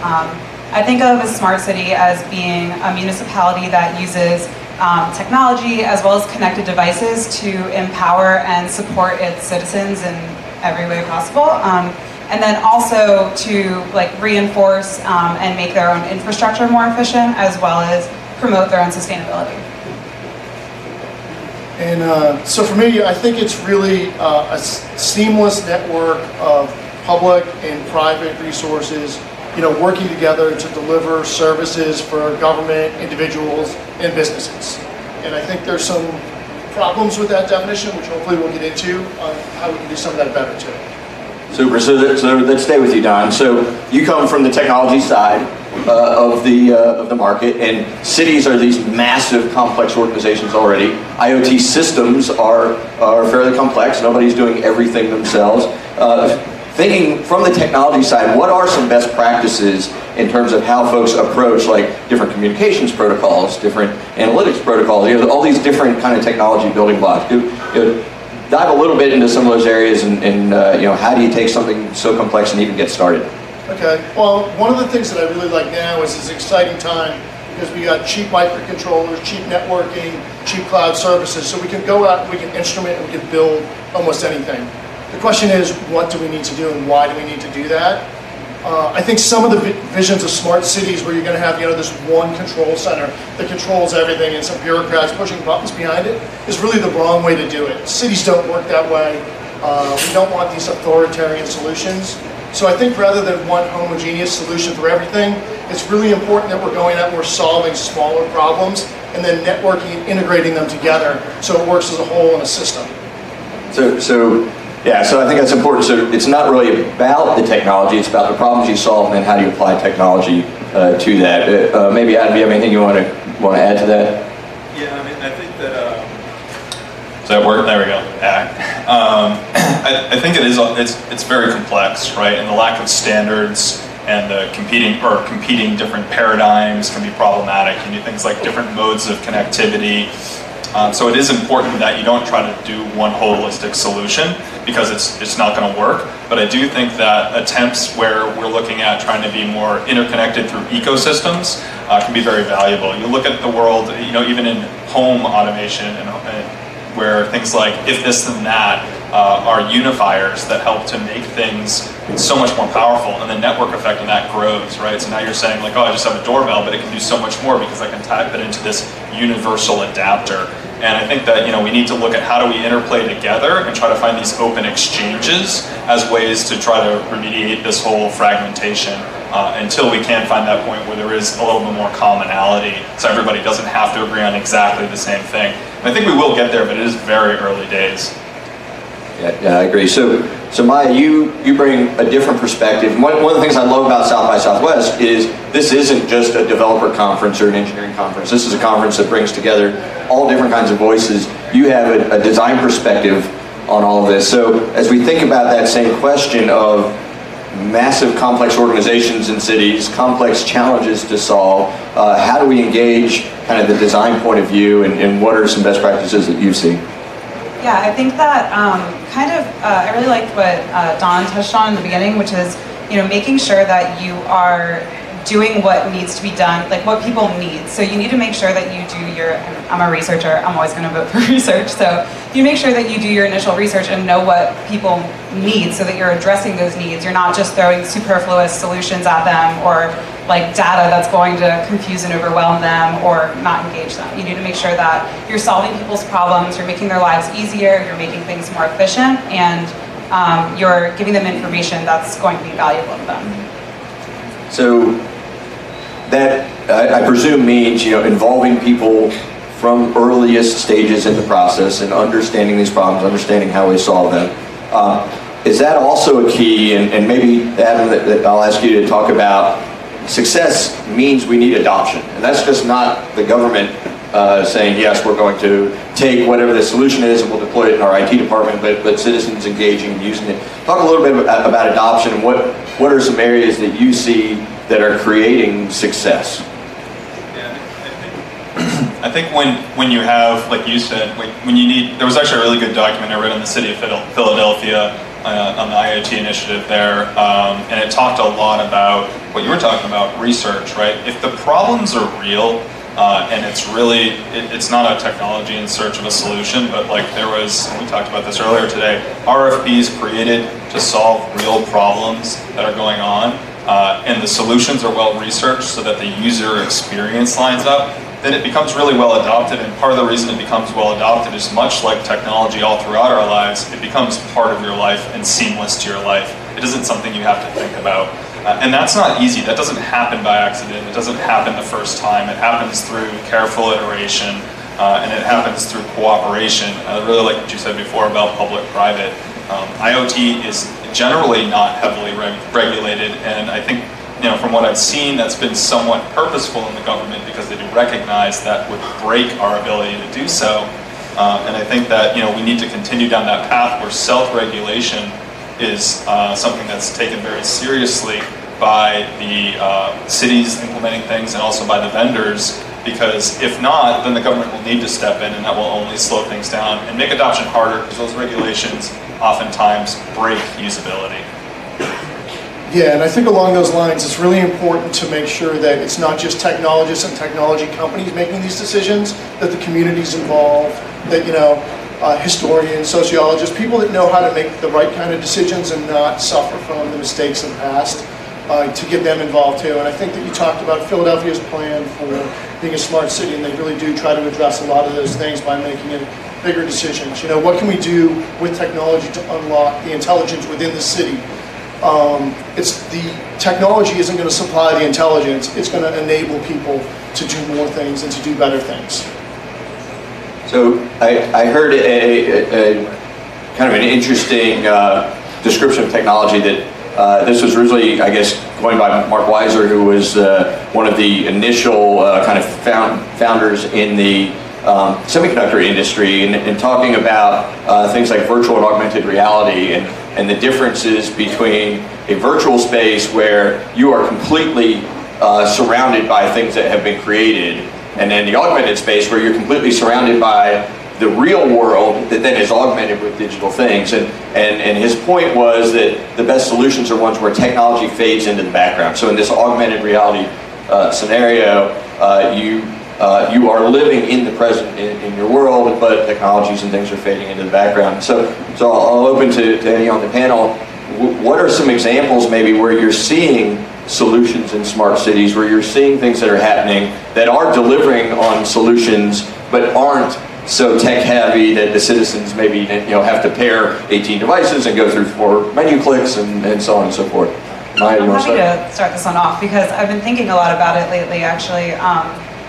I think of a smart city as being a municipality that uses technology as well as connected devices to empower and support its citizens in every way possible. And then also to reinforce and make their own infrastructure more efficient, as well as promote their own sustainability. And so for me, I think it's really a seamless network of public and private resources, working together to deliver services for government, individuals, and businesses. And I think there's some problems with that definition, which hopefully we'll get into on how we can do some of that better too. Super. So let's stay with you, Don. So you come from the technology side of the market, and cities are these massive, complex organizations already. IoT systems are fairly complex. Nobody's doing everything themselves. Thinking from the technology side, what are some best practices in terms of how folks approach like different communications protocols, different analytics protocols, all these different kind of technology building blocks? Dive a little bit into some of those areas, and how do you take something so complex and even get started? Okay, well, one of the things that I really like now is this exciting time because we got cheap microcontrollers, cheap networking, cheap cloud services, so we can go out and we can instrument and we can build almost anything. The question is, what do we need to do and why do we need to do that? I think some of the visions of smart cities where you're going to have this one control center that controls everything and some bureaucrats pushing buttons behind it is really the wrong way to do it. Cities don't work that way. We don't want these authoritarian solutions. So I think rather than one homogeneous solution for everything, it's really important that we're going out and we're solving smaller problems and then networking and integrating them together so it works as a whole in a system. So I think that's important. So it's not really about the technology, it's about the problems you solve and then how do you apply technology to that. Maybe Adam, do you have anything you want to add to that? Yeah, I mean, I think that, does that work? There we go. I think it's very complex, right? And the lack of standards and the competing different paradigms can be problematic. You need things like different modes of connectivity. So it is important that you don't try to do one holistic solution because it's not going to work. But I do think that attempts where we're looking at trying to be more interconnected through ecosystems can be very valuable. You look at the world, even in home automation and where things like if this then that are unifiers that help to make things so much more powerful, and the network effect in that grows, right? So now you're saying like, oh, I just have a doorbell, but it can do so much more because I can type it into this universal adapter. And I think that we need to look at how do we interplay together and try to find these open exchanges as ways to try to remediate this whole fragmentation until we can find that point where there is a little bit more commonality, so everybody doesn't have to agree on exactly the same thing. And I think we will get there, but it is very early days. Yeah, I agree. So Maya, you bring a different perspective. One of the things I love about South by Southwest is this isn't just a developer conference or an engineering conference. This is a conference that brings together all different kinds of voices. You have a design perspective on all of this. So as we think about that same question of massive complex organizations in cities, complex challenges to solve, how do we engage kind of the design point of view, and what are some best practices that you've seen? Yeah, I think that I really liked what Don touched on in the beginning, which is, making sure that you are doing what needs to be done, like what people need. So you need to make sure that you do I'm a researcher, I'm always going to vote for research, so you make sure that you do your initial research and know what people need so that you're addressing those needs. You're not just throwing superfluous solutions at them or like data that's going to confuse and overwhelm them or not engage them. You need to make sure that you're solving people's problems, you're making their lives easier, you're making things more efficient, and you're giving them information that's going to be valuable to them. So that, I presume, means involving people from earliest stages in the process and understanding these problems, understanding how we solve them. Is that also a key? And maybe, Adam, that I'll ask you to talk about. Success means we need adoption, and that's just not the government saying, yes, we're going to take whatever the solution is and we'll deploy it in our IT department, but citizens engaging and using it. Talk a little bit about adoption and what are some areas that you see that are creating success? I think when you have, like you said, when you need, there was actually a really good document I read on the city of Philadelphia on the IoT initiative there, and it talked a lot about what you were talking about, research, right? If the problems are real, and it's not a technology in search of a solution, but like there was, we talked about this earlier today, RFPs created to solve real problems that are going on, and the solutions are well researched so that the user experience lines up, then it becomes really well adopted. And part of the reason it becomes well adopted is much like technology all throughout our lives, it becomes part of your life and seamless to your life. It isn't something you have to think about. And that's not easy. That doesn't happen by accident. It doesn't happen the first time. It happens through careful iteration. and it happens through cooperation. I really like what you said before about public-private. IoT is generally not heavily regulated, and I think, from what I've seen, that's been somewhat purposeful in the government because they do recognize that would break our ability to do so. And I think that we need to continue down that path where self-regulation is something that's taken very seriously by the cities implementing things and also by the vendors, because if not, then the government will need to step in, and that will only slow things down and make adoption harder, because those regulations oftentimes break usability. Yeah, and I think along those lines, it's really important to make sure that it's not just technologists and technology companies making these decisions, that the community's involved, that, historians, sociologists, people that know how to make the right kind of decisions and not suffer from the mistakes of the past, to get them involved too. And I think that you talked about Philadelphia's plan for being a smart city, and they really do try to address a lot of those things by making it bigger decisions. What can we do with technology to unlock the intelligence within the city? The technology isn't going to supply the intelligence, it's going to enable people to do more things and to do better things. So I heard a kind of an interesting description of technology that this was originally, I guess, going by Mark Weiser, who was one of the initial kind of founders in the semiconductor industry, and talking about things like virtual and augmented reality and the differences between a virtual space where you are completely surrounded by things that have been created, and then the augmented space where you're completely surrounded by the real world that then is augmented with digital things. And his point was that the best solutions are ones where technology fades into the background. So in this augmented reality scenario, you are living in the present in your world, but technologies and things are fading into the background. So I'll open to any on the panel. What are some examples maybe where you're seeing solutions in smart cities, where you're seeing things that are happening that are delivering on solutions but aren't so tech heavy that the citizens maybe have to pair 18 devices and go through 4 menu clicks and so on and so forth? Maya, I'm happy to start this one off because I've been thinking a lot about it lately, actually.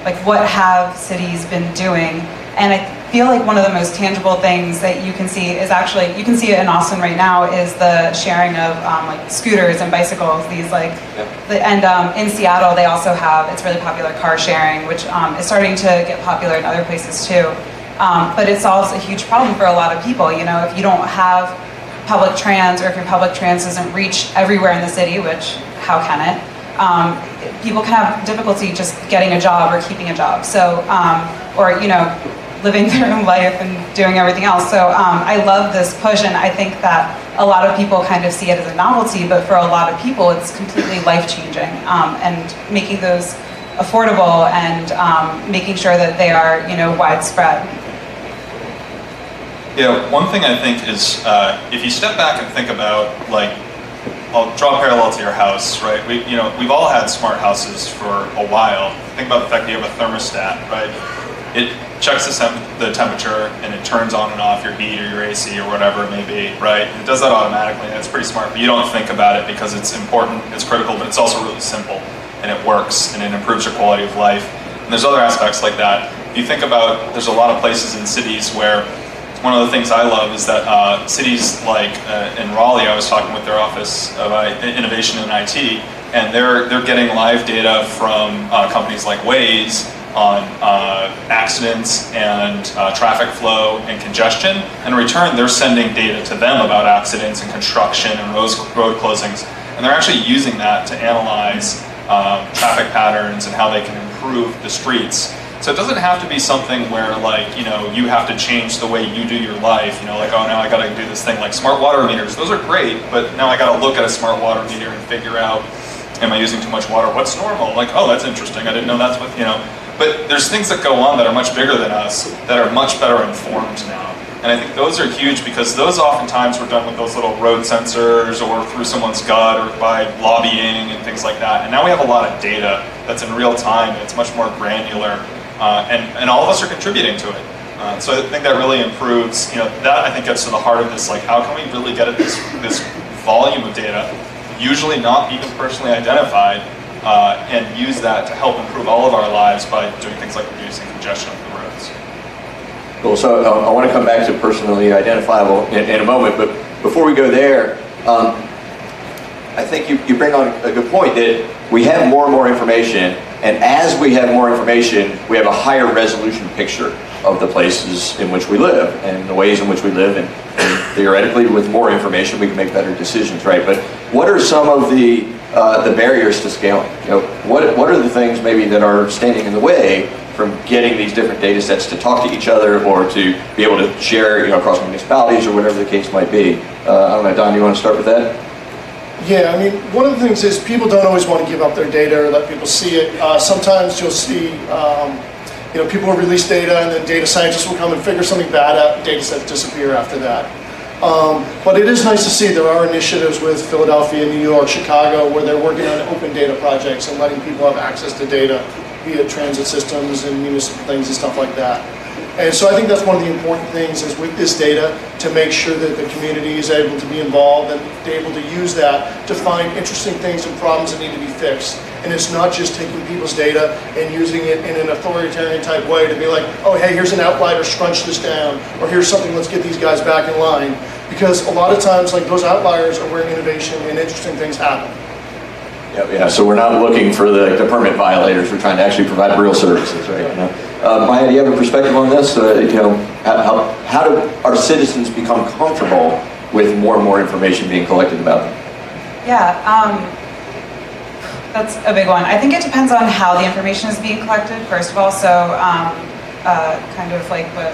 Like, what have cities been doing? And I feel like one of the most tangible things that you can see is actually, you can see it in Austin right now, is the sharing of like scooters and bicycles. These and in Seattle they also have, it's really popular, car sharing, which is starting to get popular in other places too. But it solves a huge problem for a lot of people. If you don't have public trans, or if your public trans doesn't reach everywhere in the city, which how can it? People can have difficulty just getting a job or keeping a job. So, or living their own life and doing everything else. So I love this push, and I think that a lot of people kind of see it as a novelty, but for a lot of people it's completely life-changing, and making those affordable and making sure that they are widespread. Yeah, one thing I think is if you step back and think about, like, I'll draw a parallel to your house, right? We've all had smart houses for a while. Think about the fact that you have a thermostat, right? It checks the temperature and it turns on and off your heat or your AC or whatever it may be, right? It does that automatically, and it's pretty smart, but you don't think about it because it's important, it's critical, but it's also really simple, and it works, and it improves your quality of life. And there's other aspects like that. If you think about, there's a lot of places in cities where one of the things I love is that cities like in Raleigh, I was talking with their Office of Innovation and IT, and they're getting live data from companies like Waze on accidents and traffic flow and congestion. In return, they're sending data to them about accidents and construction and road closings, and they're actually using that to analyze traffic patterns and how they can improve the streets. So it doesn't have to be something where, like, you have to change the way you do your life, like, oh, now I gotta do this thing, like smart water meters. Those are great, but now I gotta look at a smart water meter and figure out, am I using too much water? What's normal? Like, oh, that's interesting. I didn't know that's what, But there's things that go on that are much bigger than us, that are much better informed now. And I think those are huge, because those oftentimes were done with those little road sensors or through someone's gut or by lobbying and things like that. And now we have a lot of data that's in real time, and it's much more granular. And all of us are contributing to it. So I think that really improves, that I think gets to the heart of this, like, how can we really get at this volume of data, usually not even personally identified, and use that to help improve all of our lives by doing things like reducing congestion on the roads. Cool. So I want to come back to personally identifiable in a moment, but before we go there, I think you bring on a good point that we have more and more information, and as we have more information, we have a higher resolution picture of the places in which we live and the ways in which we live, and theoretically with more information we can make better decisions, right? But what are some of the barriers to scaling? You know, what are the things maybe that are standing in the way from getting these different data sets to talk to each other or to be able to share, you know, across municipalities or whatever the case might be? I don't know, Don, do you want to start with that? Yeah, I mean, one of the things is people don't always want to give up their data or let people see it. Sometimes you'll see, you know, people will release data and then data scientists will come and figure something bad out, data sets disappear after that. But it is nice to see there are initiatives with Philadelphia, New York, Chicago, where they're working on open data projects and letting people have access to data via transit systems and municipal things and stuff like that. And so I think that's one of the important things is with this data to make sure that the community is able to be involved and able to use that to find interesting things and problems that need to be fixed. And it's not just taking people's data and using it in an authoritarian type way to be like, oh, hey, here's an outlier, scrunch this down, or here's something, let's get these guys back in line. Because a lot of times, like, those outliers are where innovation and interesting things happen. Yeah, so we're not looking for the permit violators. We're trying to actually provide real services, right? You know? Maya, do you have a perspective on this? You know, how do our citizens become comfortable with more and more information being collected about them? Yeah, that's a big one. I think it depends on how the information is being collected, first of all. So kind of like what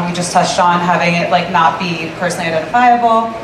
you just touched on, having it like not be personally identifiable.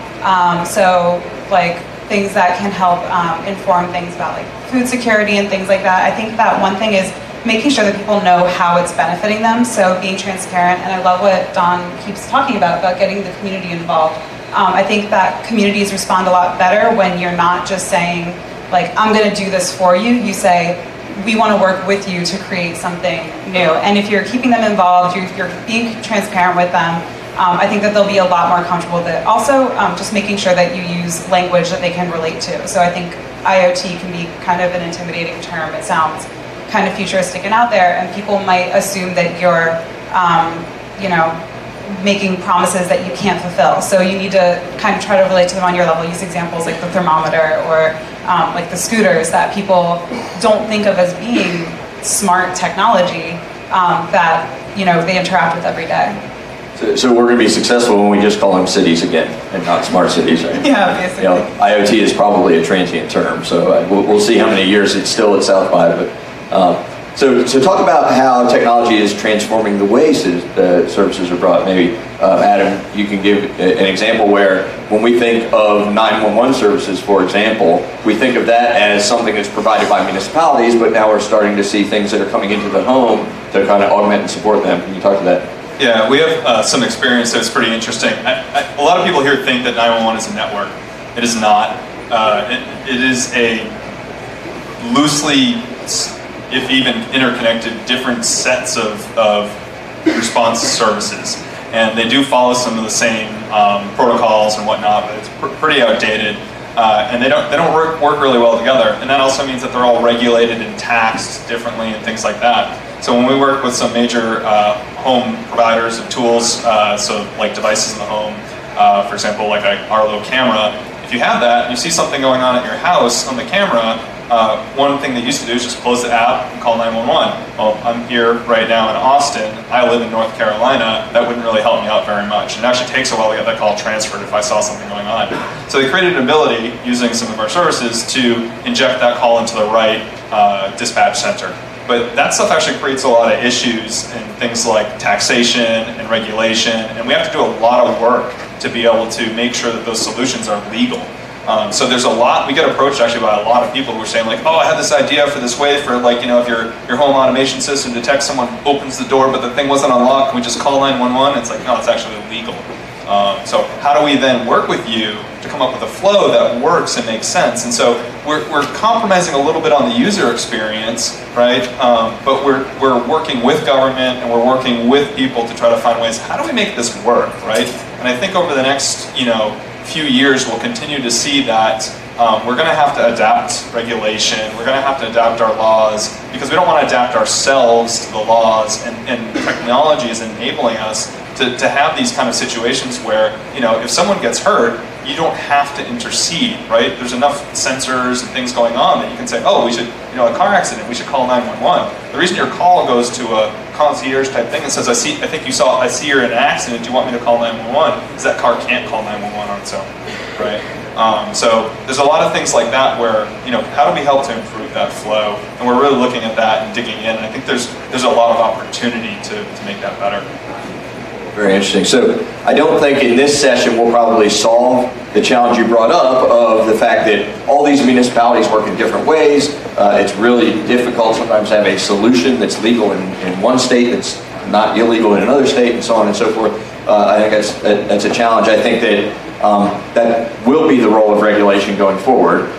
So like things that can help inform things about like food security and things like that. I think that one thing is making sure that people know how it's benefiting them, so being transparent. And I love what Don keeps talking about getting the community involved. I think that communities respond a lot better when you're not just saying, like, I'm gonna do this for you. You say, we wanna work with you to create something new. And if you're keeping them involved, you're being transparent with them, I think that they'll be a lot more comfortable with it. Also, just making sure that you use language that they can relate to. So I think IoT can be kind of an intimidating term. It sounds kind of futuristic and out there, and people might assume that you're, you know, making promises that you can't fulfill. So you need to kind of try to relate to them on your level. Use examples like the thermometer or like the scooters that people don't think of as being smart technology that, you know, they interact with every day. So we're going to be successful when we just call them cities again and not smart cities, right? Yeah, basically. You know, IoT is probably a transient term, so we'll see how many years it's still at South by. But so talk about how technology is transforming the way services are brought. Maybe Adam, you can give an example where when we think of 911 services, for example, we think of that as something that's provided by municipalities, but now we're starting to see things that are coming into the home to kind of augment and support them. Can you talk to that? Yeah, we have some experience that's pretty interesting. A lot of people here think that 911 is a network. It is not. It is a loosely, if even interconnected, different sets of response services. And they do follow some of the same protocols and whatnot, but it's pretty outdated. And they don't work really well together. And that also means that they're all regulated and taxed differently and things like that. So when we work with some major home providers of tools, so like devices in the home, for example, like an Arlo camera, if you have that and you see something going on at your house on the camera, one thing they used to do is just close the app and call 911. Well, I'm here right now in Austin. I live in North Carolina. That wouldn't really help me out very much. It actually takes a while to get that call transferred if I saw something going on. So they created an ability, using some of our services, to inject that call into the right dispatch center. But that stuff actually creates a lot of issues in things like taxation and regulation, and we have to do a lot of work to be able to make sure that those solutions are legal. So there's a lot, we get approached actually by a lot of people who are saying like, oh, I had this idea for this way for, like, you know, if your home automation system detects someone opens the door but the thing wasn't unlocked, can we just call 911? It's like, no, it's actually illegal. So how do we then work with you to come up with a flow that works and makes sense? And so we're compromising a little bit on the user experience, right? But we're working with government and we're working with people to try to find ways, how do we make this work, right? And I think over the next, you know, few years we'll continue to see that we're going to have to adapt regulation, we're going to have to adapt our laws, because we don't want to adapt ourselves to the laws, and technology is enabling us to have these kind of situations where, you know, if someone gets hurt, you don't have to intercede, right? There's enough sensors and things going on that you can say, oh, we should, you know, a car accident, we should call 911. The reason your call goes to a concierge type thing and says, I see you're in an accident, do you want me to call 911? Is that car can't call 911 on its own, right? So there's a lot of things like that where, you know, how do we help to improve that flow? And we're really looking at that and digging in. I think there's a lot of opportunity to make that better. Very interesting. So I don't think in this session we'll probably solve the challenge you brought up of the fact that all these municipalities work in different ways. It's really difficult sometimes to have a solution that's legal in one state that's not illegal in another state, and so on and so forth. I think that's a challenge. I think that that will be the role of regulation going forward.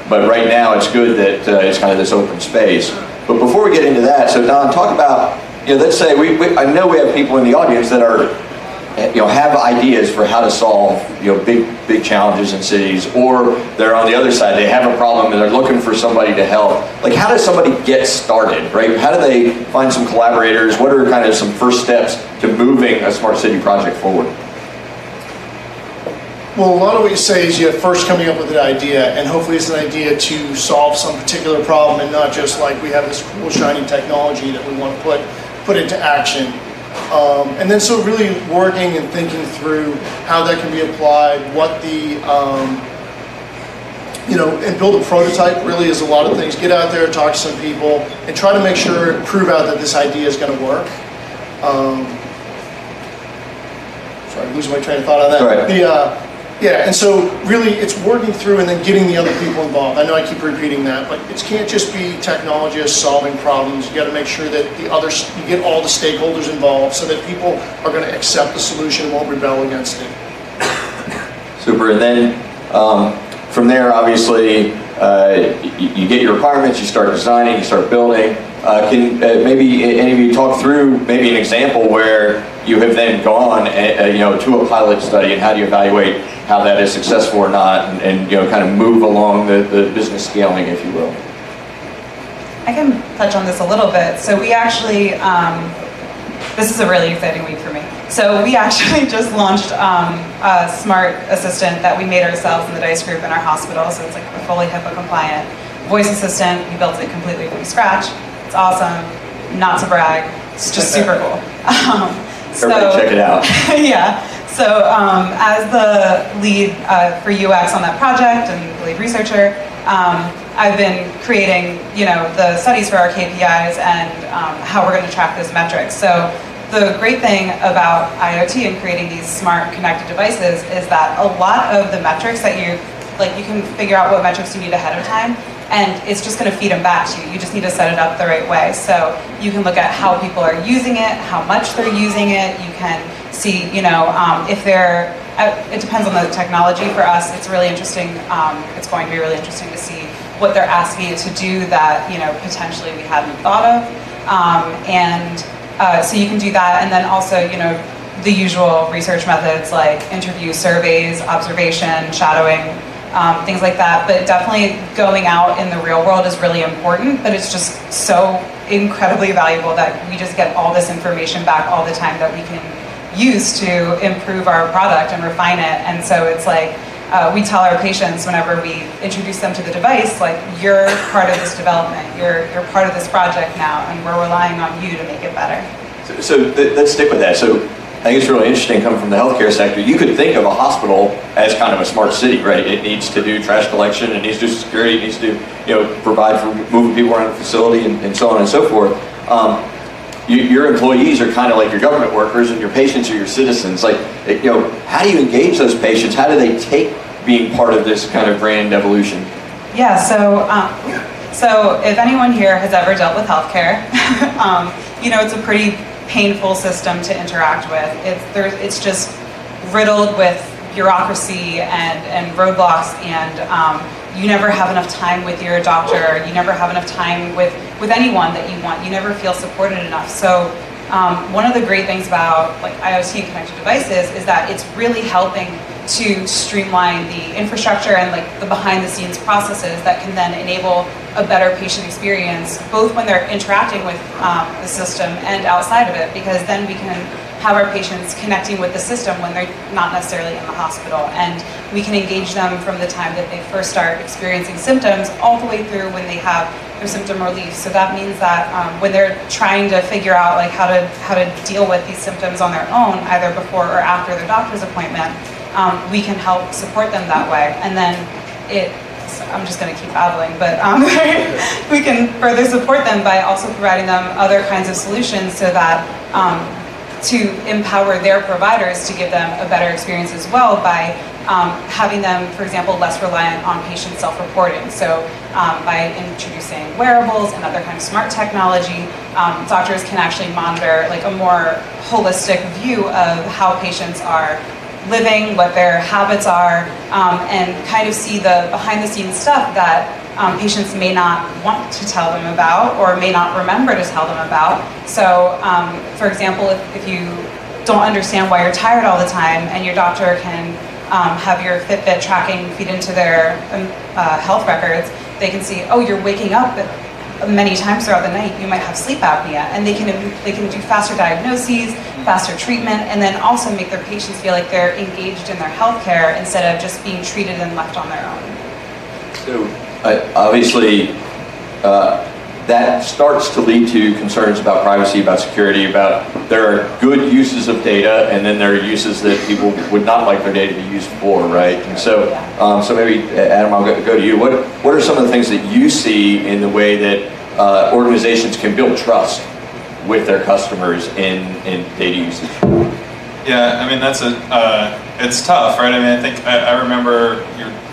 But right now it's good that it's kind of this open space. But before we get into that, so Don, talk about, you know, let's say I know we have people in the audience that are, you know, have ideas for how to solve, you know, big challenges in cities, or they're on the other side, they have a problem and they're looking for somebody to help. Like, how does somebody get started, right? How do they find some collaborators? What are kind of some first steps to moving a smart city project forward? Well, a lot of what you say is you're first coming up with an idea, and hopefully it's an idea to solve some particular problem, and not just like we have this cool shiny technology that we want to put into action. And then so really working and thinking through how that can be applied, what the, you know, and build a prototype really is a lot of things. Get out there, talk to some people, and try to make sure, prove out that this idea is going to work. Sorry, I'm losing my train of thought on that. Right. Yeah, and so really it's working through and then getting the other people involved. I know I keep repeating that, but it can't just be technology as solving problems. You got to make sure that you get all the stakeholders involved so that people are going to accept the solution and won't rebel against it. Super. And then from there, obviously, you get your requirements, you start designing, you start building. Can maybe any of you talk through maybe an example where you have then gone, you know, to a pilot study, and how do you evaluate how that is successful or not, and you know, kind of move along the business scaling, if you will? I can touch on this a little bit. So we actually, this is a really exciting week for me. So we actually just launched a smart assistant that we made ourselves in the DICE group in our hospital. So it's like a fully HIPAA compliant voice assistant. We built it completely from scratch. It's awesome, not to brag, it's just super cool. Everybody check it out. Yeah, so as the lead for UX on that project and the lead researcher, I've been creating, you know, the studies for our KPIs and how we're going to track those metrics. So the great thing about IoT and creating these smart connected devices is that a lot of the metrics that you can figure out what metrics you need ahead of time, and it's just going to feed them back to you. You just need to set it up the right way. So you can look at how people are using it, how much they're using it. You can see, you know, if they're, it depends on the technology. For us, it's really interesting. It's going to be really interesting to see what they're asking it to do that, you know, potentially we hadn't thought of. So you can do that, and then also, you know, the usual research methods like interview, surveys, observation, shadowing, things like that. But definitely going out in the real world is really important, but it's just so incredibly valuable that we just get all this information back all the time that we can use to improve our product and refine it. And so it's like, we tell our patients whenever we introduce them to the device, like, you're part of this development, you're part of this project now, and we're relying on you to make it better. So let's stick with that. So I think it's really interesting coming from the healthcare sector. You could think of a hospital as kind of a smart city, right? It needs to do trash collection, it needs to do security, it needs to, you know, provide for moving people around the facility, and so on and so forth. Your employees are kind of like your government workers, and your patients are your citizens. Like, you know, how do you engage those patients? How do they take being part of this kind of brand evolution? Yeah, so if anyone here has ever dealt with healthcare, you know, it's a pretty painful system to interact with. It's just riddled with bureaucracy and roadblocks, and you never have enough time with your doctor. You never have enough time with anyone that you want. You never feel supported enough. So one of the great things about like IoT connected devices is that it's really helping to streamline the infrastructure and like the behind-the-scenes processes that can then enable a better patient experience, both when they're interacting with the system and outside of it, because then we can have our patients connecting with the system when they're not necessarily in the hospital, and we can engage them from the time that they first start experiencing symptoms all the way through when they have their symptom relief. So that means that when they're trying to figure out like how to deal with these symptoms on their own, either before or after their doctor's appointment, we can help support them that way. And then I'm just going to keep babbling, but we can further support them by also providing them other kinds of solutions so that to empower their providers to give them a better experience as well by having them, for example, less reliant on patient self-reporting. So by introducing wearables and other kinds of smart technology, doctors can actually monitor like a more holistic view of how patients are living, what their habits are, and kind of see the behind-the-scenes stuff that patients may not want to tell them about or may not remember to tell them about. So, for example, if you don't understand why you're tired all the time and your doctor can have your Fitbit tracking feed into their health records, they can see, oh, you're waking up many times throughout the night, you might have sleep apnea, and they can do faster diagnoses, faster treatment, and then also make their patients feel like they're engaged in their healthcare instead of just being treated and left on their own. So obviously that starts to lead to concerns about privacy, about security, about there are good uses of data, and then there are uses that people would not like their data to be used for, right? And so, so maybe Adam, I'll go to you. What are some of the things that you see in the way that organizations can build trust with their customers in data usage? Yeah, I mean it's tough, right? I mean, I think I remember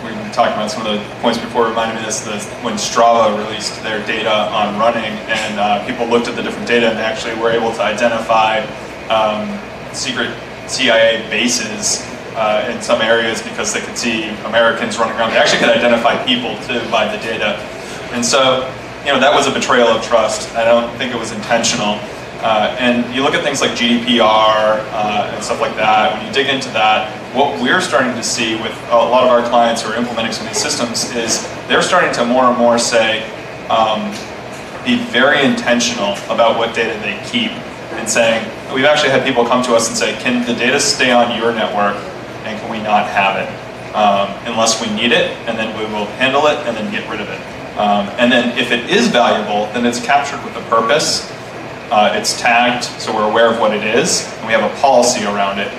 we were talking about some of the points before, reminded me of this when Strava released their data on running, and people looked at the different data and they actually were able to identify secret CIA bases in some areas because they could see Americans running around. They actually could identify people too by the data, and so that was a betrayal of trust. I don't think it was intentional. And you look at things like GDPR and stuff like that, when you dig into that, what we're starting to see with a lot of our clients who are implementing some of these systems is they're starting to more and more say, be very intentional about what data they keep, and saying, we've actually had people come to us and say, can the data stay on your network and can we not have it? Unless we need it, and then we will handle it and then get rid of it. And then if it is valuable, then it's captured with a purpose. It's tagged, so we're aware of what it is, and we have a policy around it.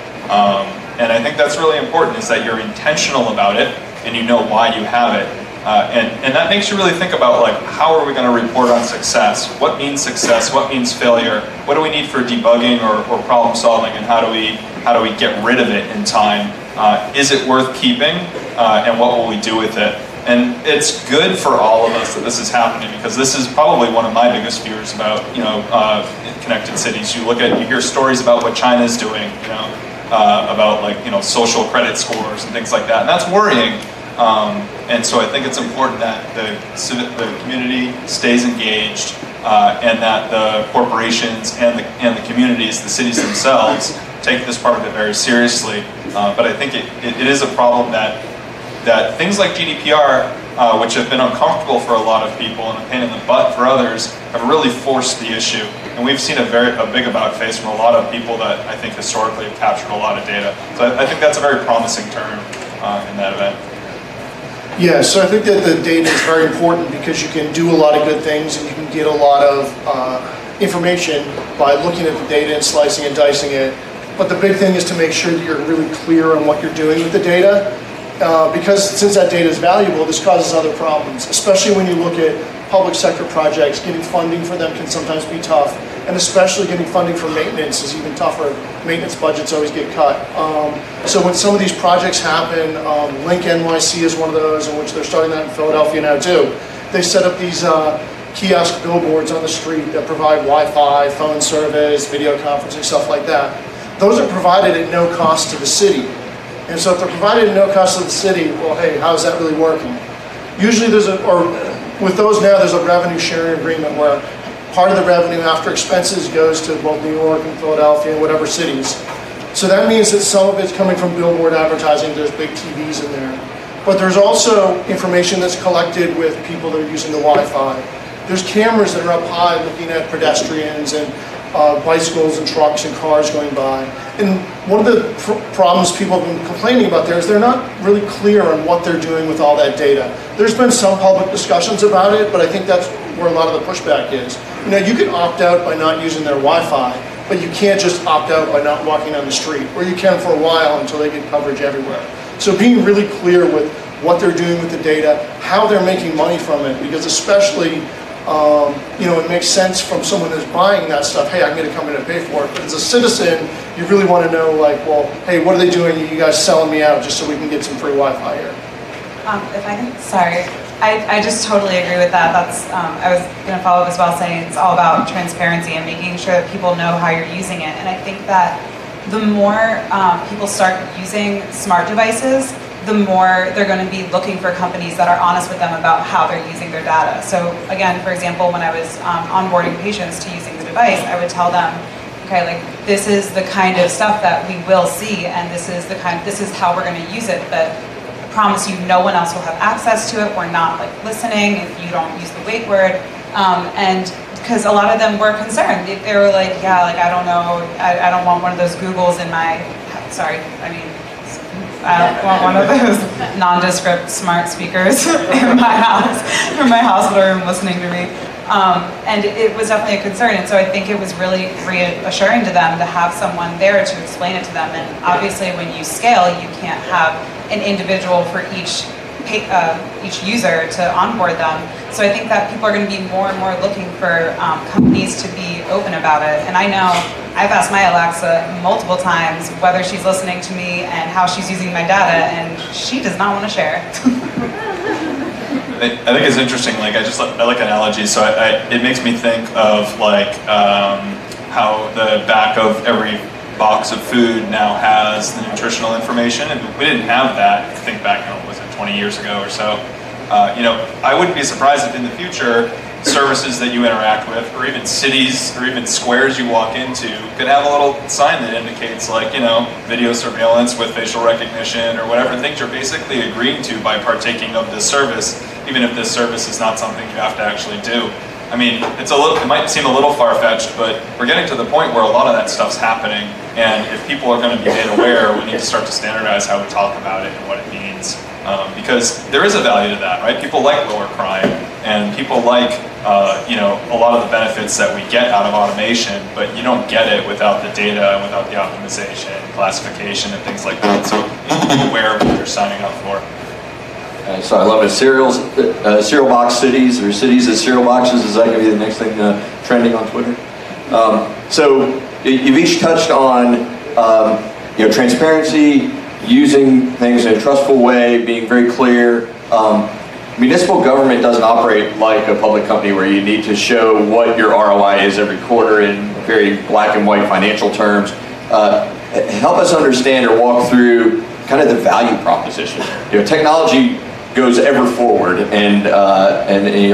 And I think that's really important, is that you're intentional about it, and you know why you have it. And that makes you really think about, like, how are we going to report on success? What means success? What means failure? What do we need for debugging or problem solving, and how do we get rid of it in time? Is it worth keeping, and what will we do with it? And it's good for all of us that this is happening, because this is probably one of my biggest fears about connected cities. You hear stories about what China's doing, about social credit scores and things like that, and that's worrying. And so I think it's important that the community stays engaged, and that the corporations and the communities, the cities themselves, take this part of it very seriously. But I think it is a problem that things like GDPR, which have been uncomfortable for a lot of people and a pain in the butt for others, have really forced the issue. And we've seen a big about face from a lot of people that I think historically have captured a lot of data. So I think that's a very promising turn in that event. Yeah, so I think that the data is very important because you can do a lot of good things and you can get a lot of information by looking at the data and slicing and dicing it. But the big thing is to make sure that you're really clear on what you're doing with the data. Because since that data is valuable, this causes other problems, especially when you look at public sector projects. Getting funding for them can sometimes be tough, and especially getting funding for maintenance is even tougher. Maintenance budgets always get cut. So when some of these projects happen, Link NYC is one of those, in which they're starting that in Philadelphia now too. They set up these kiosk billboards on the street that provide Wi-Fi, phone service, video conferencing, stuff like that. Those are provided at no cost to the city. And so if they're provided at no cost to the city, well, hey, how's that really working? Usually with those now, there's a revenue sharing agreement where part of the revenue after expenses goes to both New York and Philadelphia and whatever cities. So that means that some of it's coming from billboard advertising, there's big TVs in there. But there's also information that's collected with people that are using the Wi-Fi. There's cameras that are up high looking at pedestrians and bicycles and trucks and cars going by. And one of the problems people have been complaining about there is they're not really clear on what they're doing with all that data. There's been some public discussions about it, but I think that's where a lot of the pushback is. You know, you can opt out by not using their Wi-Fi, but you can't just opt out by not walking on the street, or you can for a while until they get coverage everywhere. So being really clear with what they're doing with the data, how they're making money from it, because especially, you know, it makes sense from someone who's buying that stuff, hey, I'm going to come in and pay for it. But as a citizen, you really want to know, like, well, hey, what are they doing? You guys selling me out just so we can get some free Wi-Fi here? If I can, sorry. I just totally agree with that. That's I was going to follow up as well, saying it's all about transparency and making sure that people know how you're using it. And I think that the more people start using smart devices, the more they're going to be looking for companies that are honest with them about how they're using their data. So again, for example, when I was onboarding patients to using the device, I would tell them, okay, like this is the kind of stuff that we will see, and this is how we're going to use it. But I promise you, no one else will have access to it. We're not like listening if you don't use the wake word. And because a lot of them were concerned. They were like, yeah, like I don't know, I don't want one of those Googles in my, I don't want one of those nondescript smart speakers in my hospital room listening to me. And it was definitely a concern. And so I think it was really reassuring to them to have someone there to explain it to them. And obviously when you scale, you can't have an individual for each user to onboard them. So I think that people are going to be more and more looking for companies to be open about it. And I know I've asked my Alexa multiple times whether she's listening to me and how she's using my data, and she does not want to share. I think it's interesting. Like I like analogies, so it makes me think of like how the back of every box of food now has the nutritional information, and we didn't have that. If you think back, was it 20 years ago or so? You know, I wouldn't be surprised if in the future services that you interact with, or even cities, or even squares you walk into, could have a little sign that indicates, like, you know, video surveillance with facial recognition or whatever things you're basically agreeing to by partaking of this service, even if this service is not something you have to actually do. I mean, it might seem a little far-fetched, but we're getting to the point where a lot of that stuff's happening, and if people are going to be made aware, we need to start to standardize how we talk about it and what it means. Because there is a value to that, right? People like lower crime, and people like, you know, a lot of the benefits that we get out of automation, but you don't get it without the data and without the optimization, classification, and things like that. So you need to be aware of what you're signing up for. So I love it. Cereal box cities, or cities as cereal boxes. Is that going to be the next thing trending on Twitter? So you've each touched on you know, transparency, using things in a trustful way, being very clear. Municipal government doesn't operate like a public company where you need to show what your ROI is every quarter in very black and white financial terms. Help us understand or walk through kind of the value proposition. You know, technology goes ever forward, and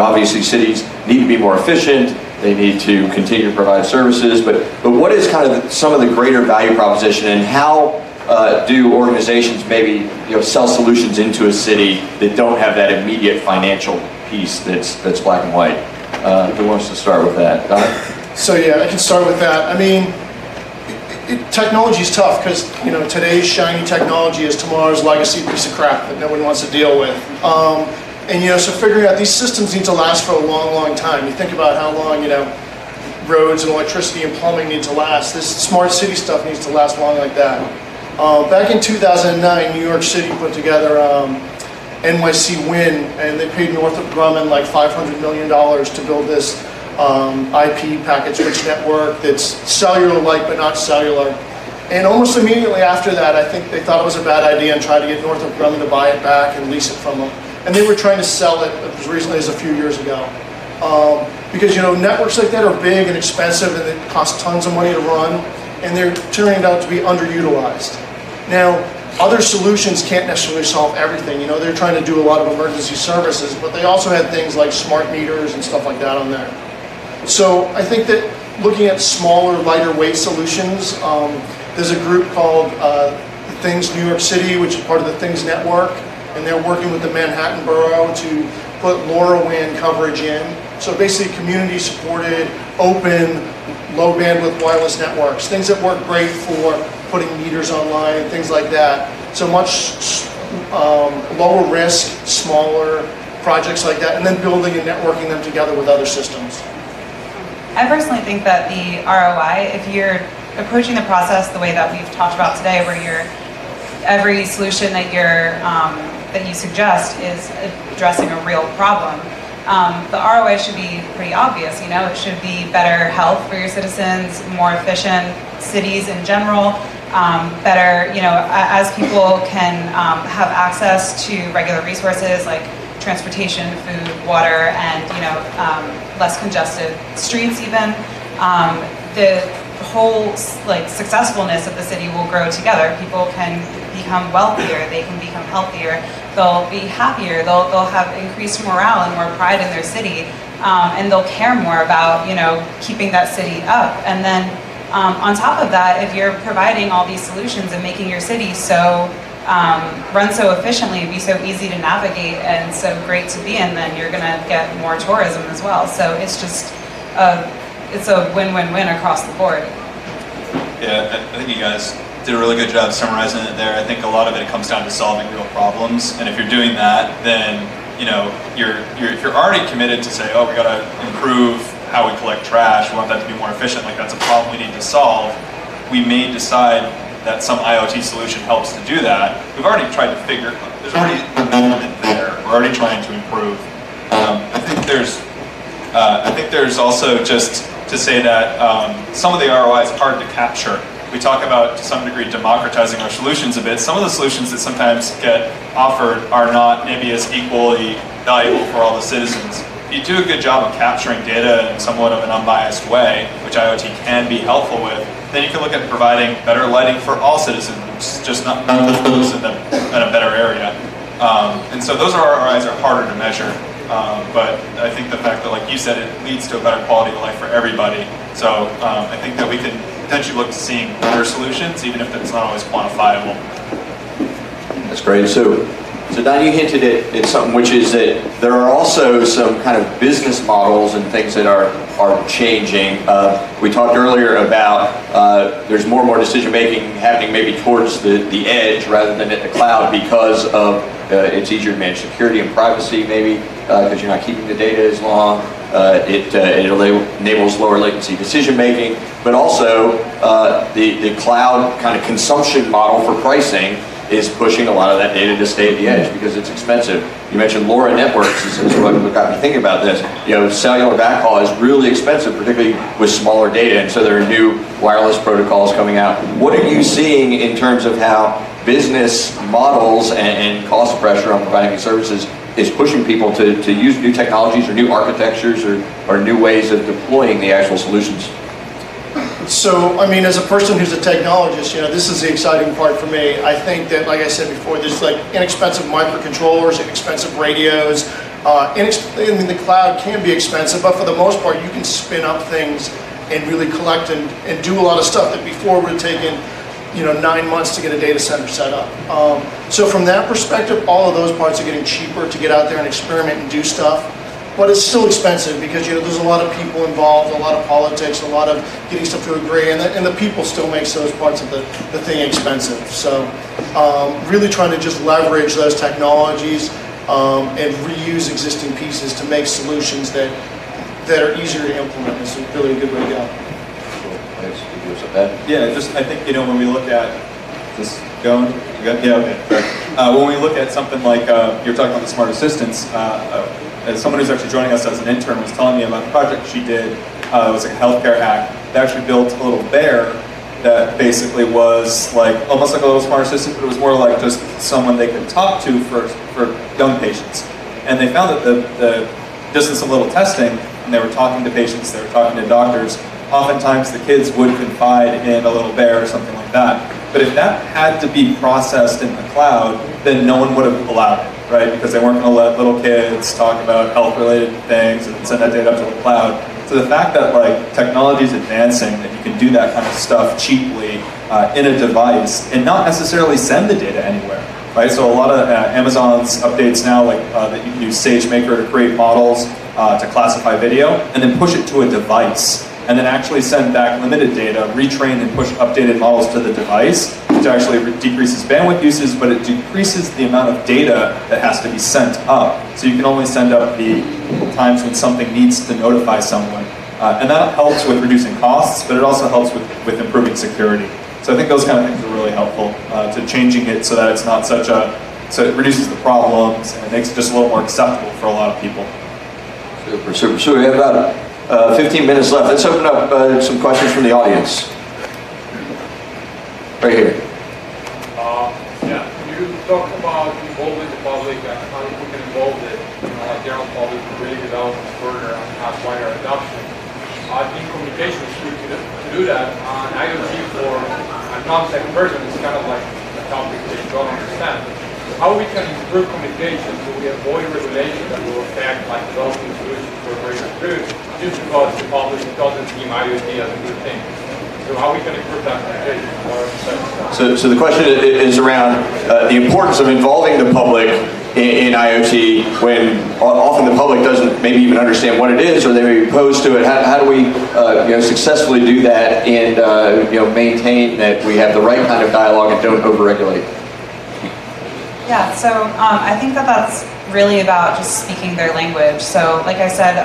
obviously cities need to be more efficient. They need to continue to provide services, but what is kind of some of the greater value proposition, and how do organizations maybe, you know, sell solutions into a city that don't have that immediate financial piece that's black and white? Who wants to start with that? Don? So yeah, I can start with that. I mean, technology is tough because, you know, today's shiny technology is tomorrow's legacy piece of crap that no one wants to deal with. And, you know, so figuring out these systems need to last for a long, long time. You think about how long, you know, roads and electricity and plumbing need to last. This smart city stuff needs to last long like that. Back in 2009, New York City put together NYC Win, and they paid Northrop Grumman like $500 million to build this IP packet-switched network that's cellular-like but not cellular. And almost immediately after that, I think they thought it was a bad idea and tried to get Northrop Grumman to buy it back and lease it from them. And they were trying to sell it as recently as a few years ago. Because, you know, networks like that are big and expensive and they cost tons of money to run, and they're turning out to be underutilized. Now, other solutions can't necessarily solve everything. You know, they're trying to do a lot of emergency services, but they also had things like smart meters and stuff like that on there. So I think that looking at smaller, lighter weight solutions, There's a group called Things New York City, which is part of the Things Network, and they're working with the Manhattan Borough to put LoRaWAN coverage in. So basically community-supported, open, low bandwidth wireless networks, things that work great for putting meters online, things like that. So much lower risk, smaller projects like that, and then building and networking them together with other systems. I personally think that the ROI, if you're approaching the process the way that we've talked about today, where every solution that that you suggest is addressing a real problem, the ROI should be pretty obvious. It should be better health for your citizens, more efficient cities in general, better, as people can have access to regular resources like transportation, food, water, and less congested streets even. The whole successfulness of the city will grow together. People can become wealthier, they can become healthier, they'll be happier, they'll have increased morale and more pride in their city, and they'll care more about keeping that city up. And then on top of that, if you're providing all these solutions and making your city run so efficiently, be so easy to navigate and so great to be in, then you're going to get more tourism as well. So it's just it's a win-win-win across the board. Yeah, I think you guys did a really good job summarizing it there. I think a lot of it comes down to solving real problems, and if you're doing that, then if you're already committed to say, oh, we got to improve how we collect trash, we want that to be more efficient, like that's a problem we need to solve. We may decide that some IoT solution helps to do that. We've already tried to there's already enablement there. We're already trying to improve. I think there's also just to say that some of the ROI is hard to capture. We talk about, to some degree, democratizing our solutions a bit. Some of the solutions that sometimes get offered are not maybe as equally valuable for all the citizens. If you do a good job of capturing data in somewhat of an unbiased way, which IoT can be helpful with, then you can look at providing better lighting for all citizens, just not those in a better area. And so those ROIs are harder to measure. But I think the fact that, like you said, it leads to a better quality of life for everybody. So I think that we can potentially look to seeing better solutions, even if it's not always quantifiable. That's great. So Don, you hinted at something, which is that there are also some kind of business models and things that are changing. We talked earlier about there's more and more decision making happening maybe towards the edge rather than at the cloud because of it's easier to manage security and privacy maybe because you're not keeping the data as long. It enables lower latency decision making, but also the cloud kind of consumption model for pricing is pushing a lot of that data to stay at the edge because it's expensive. You mentioned LoRa networks is what got me thinking about this. Cellular backhaul is really expensive, particularly with smaller data, and so there are new wireless protocols coming out. What are you seeing in terms of how business models and cost pressure on providing these services is pushing people to use new technologies or new architectures or new ways of deploying the actual solutions? So, I mean, as a person who's a technologist, this is the exciting part for me. I think that, like I said before, there's inexpensive microcontrollers, inexpensive radios. The cloud can be expensive, but for the most part, you can spin up things and really collect and do a lot of stuff that before would have taken, 9 months to get a data center set up. So from that perspective, all of those parts are getting cheaper to get out there and experiment and do stuff. But it's still expensive because there's a lot of people involved, a lot of politics, a lot of getting stuff to agree, and the people still makes those parts of the thing expensive. So really trying to just leverage those technologies and reuse existing pieces to make solutions that are easier to implement is really a good way to go. Yeah, I think when we look at this going, yeah, okay. When we look at something like you're talking about the smart assistants. As someone who's actually joining us as an intern was telling me about the project she did, it was like a healthcare hack. They actually built a little bear that basically was almost like a little smart assistant, but it was more like just someone they could talk to for young patients. And they found that just in some little testing, and they were talking to patients, they were talking to doctors, oftentimes the kids would confide in a little bear or something like that. But if that had to be processed in the cloud, then no one would have allowed it. Right? Because they weren't going to let little kids talk about health-related things and send that data up to the cloud. So the fact that technology is advancing, that you can do that kind of stuff cheaply, in a device and not necessarily send the data anywhere. Right? So a lot of Amazon's updates now, like that you can use SageMaker to create models to classify video, and then push it to a device, and then actually send back limited data, retrain and push updated models to the device, which actually decreases bandwidth uses, but it decreases the amount of data that has to be sent up. So you can only send up the times when something needs to notify someone. And that helps with reducing costs, but it also helps with improving security. So I think those kind of things are really helpful to changing it so that it's not such a, so it reduces the problems and it makes it just a little more acceptable for a lot of people. Super, super. So we have about 15 minutes left. Let's open up some questions from the audience. Right here. Yeah, you talk about involving the public and how we can involve the general public to really develop further and have wider adoption. I think communication is key to do that. IoT for a non-tech person is kind of like a topic they don't understand. How we can improve communication so we avoid regulation that will affect like developing solutions for greater good, just because the public doesn't deem IoT as a good thing. So how we can improve that communication? So the question is around the importance of involving the public in IoT when often the public doesn't maybe even understand what it is, or they may be opposed to it. How do we successfully do that and maintain that we have the right kind of dialogue and don't overregulate? Yeah, so I think that that's really about just speaking their language. So like I said,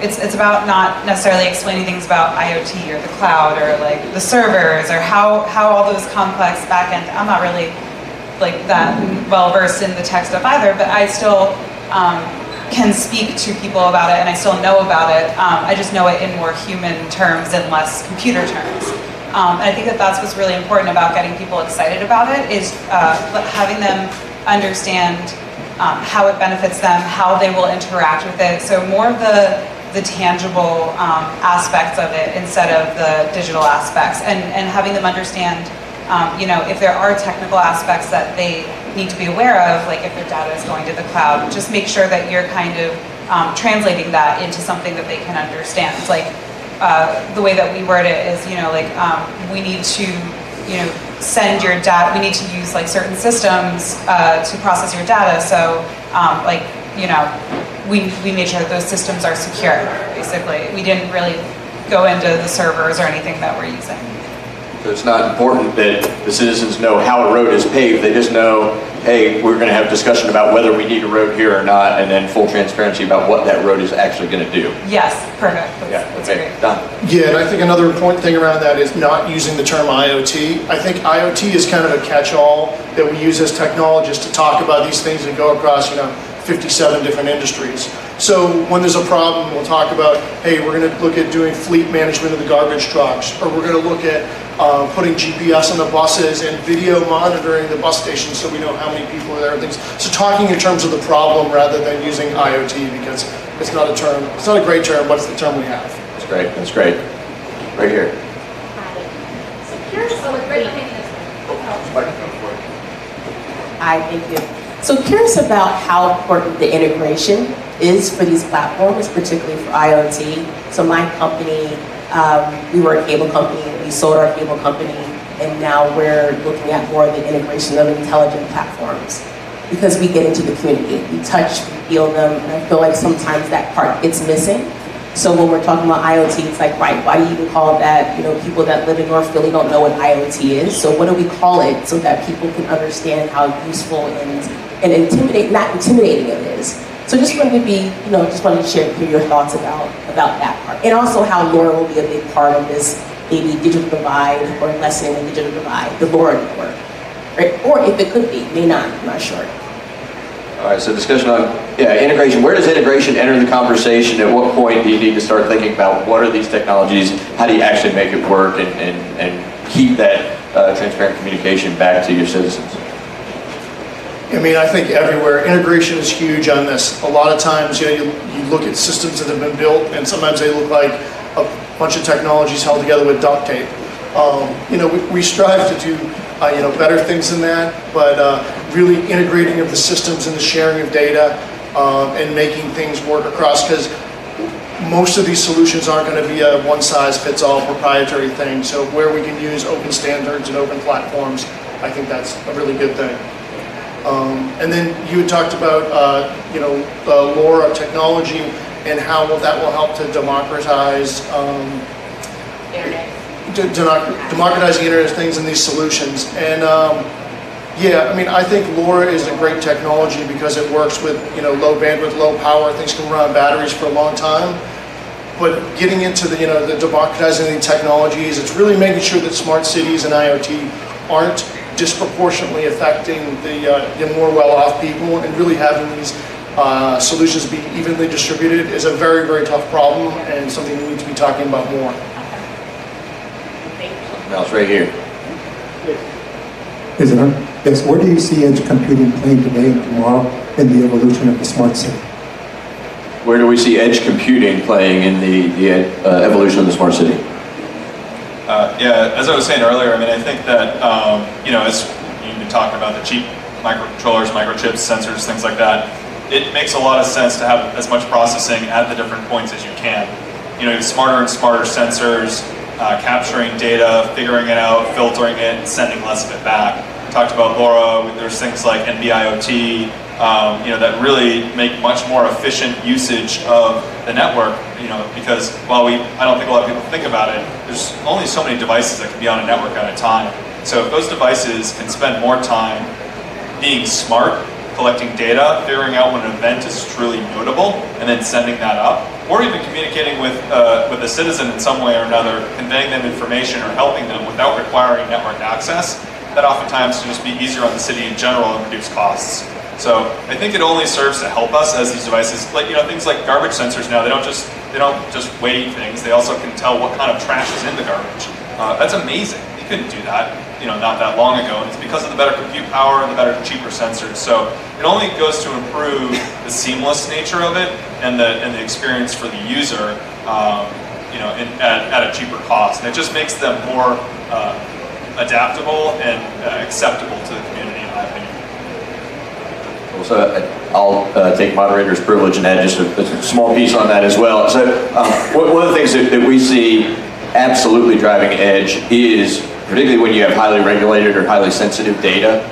it's about not necessarily explaining things about IoT or the cloud or like the servers or how all those complex backend. I'm not really like that well versed in the tech stuff either, but I still can speak to people about it and I still know about it. I just know it in more human terms and less computer terms. And I think that that's what's really important about getting people excited about it is having them understand how it benefits them, how they will interact with it. So more of the tangible aspects of it instead of the digital aspects, and having them understand, if there are technical aspects that they need to be aware of, like if their data is going to the cloud, just make sure that you're kind of translating that into something that they can understand. It's like the way that we word it is, we need to, send your data, we need to use like certain systems to process your data. So we made sure that those systems are secure, basically. We didn't really go into the servers or anything that we're using. So it's not important that the citizens know how a road is paved. They just know, hey, we're going to have discussion about whether we need a road here or not, and then full transparency about what that road is actually going to do. Yes, perfect. That's okay. Great. Done. Yeah, and I think another important thing around that is not using the term IoT. I think IoT is kind of a catch-all that we use as technologists to talk about these things and go across, 57 different industries. So when there's a problem, we'll talk about, hey, we're going to look at doing fleet management of the garbage trucks, or we're going to look at putting GPS on the buses and video monitoring the bus stations so we know how many people are there and things. So talking in terms of the problem rather than using IoT, because it's not a term, it's not a great term, but it's the term we have. That's great, that's great. Right here. Hi, thank you. So curious about how important the integration is for these platforms, particularly for IoT. So my company, we were a cable company, and we sold our cable company, and now we're looking at more of the integration of intelligent platforms. Because we get into the community, we touch, we feel them, and I feel like sometimes that part gets missing. So when we're talking about IoT, it's like, right, why do you even call it that? People that live in North Philly don't know what IoT is. So what do we call it so that people can understand how useful and not intimidating it is? So just wanted to be, just wanted to hear your thoughts about that part. And also how LoRa will be a big part of this, maybe digital divide or lessening the digital divide, the LoRa network. Right? Or if it could be, may not, I'm not sure. All right, so discussion on integration. Where does integration enter the conversation? At what point do you need to start thinking about what are these technologies? How do you actually make it work and keep that transparent communication back to your citizens? I mean, I think everywhere, integration is huge on this. A lot of times, you look at systems that have been built, and sometimes they look like a bunch of technologies held together with duct tape. We strive to do better things than that, but really integrating of the systems and the sharing of data and making things work across, because most of these solutions aren't going to be a one-size-fits-all proprietary thing. So where we can use open standards and open platforms, I think that's a really good thing. And then you had talked about, the LoRa technology and how that will help to democratize democratizing Internet of Things and these solutions. And yeah, I mean, I think LoRa is a great technology because it works with low bandwidth, low power. Things can run on batteries for a long time. But getting into the the democratizing the technologies, it's really making sure that smart cities and IoT aren't disproportionately affecting the more well-off people, and really having these solutions be evenly distributed is a very, very tough problem and something we need to be talking about more. Now it's right here. Is it on? Yes, where do you see edge computing playing today and tomorrow in the evolution of the smart city? Where do we see edge computing playing in the evolution of the smart city? Yeah, as I was saying earlier, I mean, I think that, as you've been talking about the cheap microcontrollers, microchips, sensors, things like that, it makes a lot of sense to have as much processing at the different points as you can. You have smarter and smarter sensors, capturing data, figuring it out, filtering it, and sending less of it back. We talked about LoRa, there's things like NB-IoT, that really make much more efficient usage of the network, because while I don't think a lot of people think about it, there's only so many devices that can be on a network at a time. So if those devices can spend more time being smart, collecting data, figuring out when an event is truly notable, and then sending that up, or even communicating with a citizen in some way or another, conveying them information or helping them without requiring network access, that oftentimes can just be easier on the city in general and reduce costs. So I think it only serves to help us as these devices, like things like garbage sensors now, they don't just weigh things, they also can tell what kind of trash is in the garbage. That's amazing. You couldn't do that, not that long ago, and it's because of the better compute power and the better, cheaper sensors. So it only goes to improve the seamless nature of it and the experience for the user, at a cheaper cost. And it just makes them more adaptable and acceptable to the community, in my opinion. So I'll take moderator's privilege and add just a small piece on that as well. So one of the things that we see absolutely driving edge is, particularly when you have highly regulated or highly sensitive data,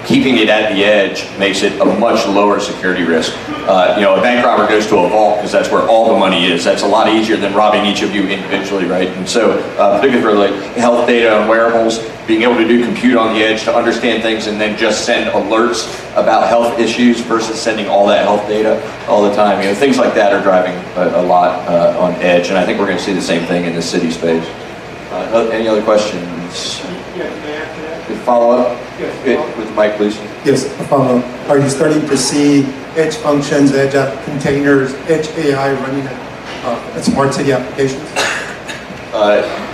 keeping it at the edge makes it a much lower security risk. A bank robber goes to a vault because that's where all the money is. That's a lot easier than robbing each of you individually, right? And so, particularly for like health data and wearables, being able to do compute on the edge to understand things and then just send alerts about health issues versus sending all that health data all the time. Things like that are driving a lot on edge, and I think we're going to see the same thing in the city space. Any other questions? Follow up? Yes. With the mic, please. Yes, a follow-up. Are you starting to see edge functions, edge app containers, edge AI running at smart city applications?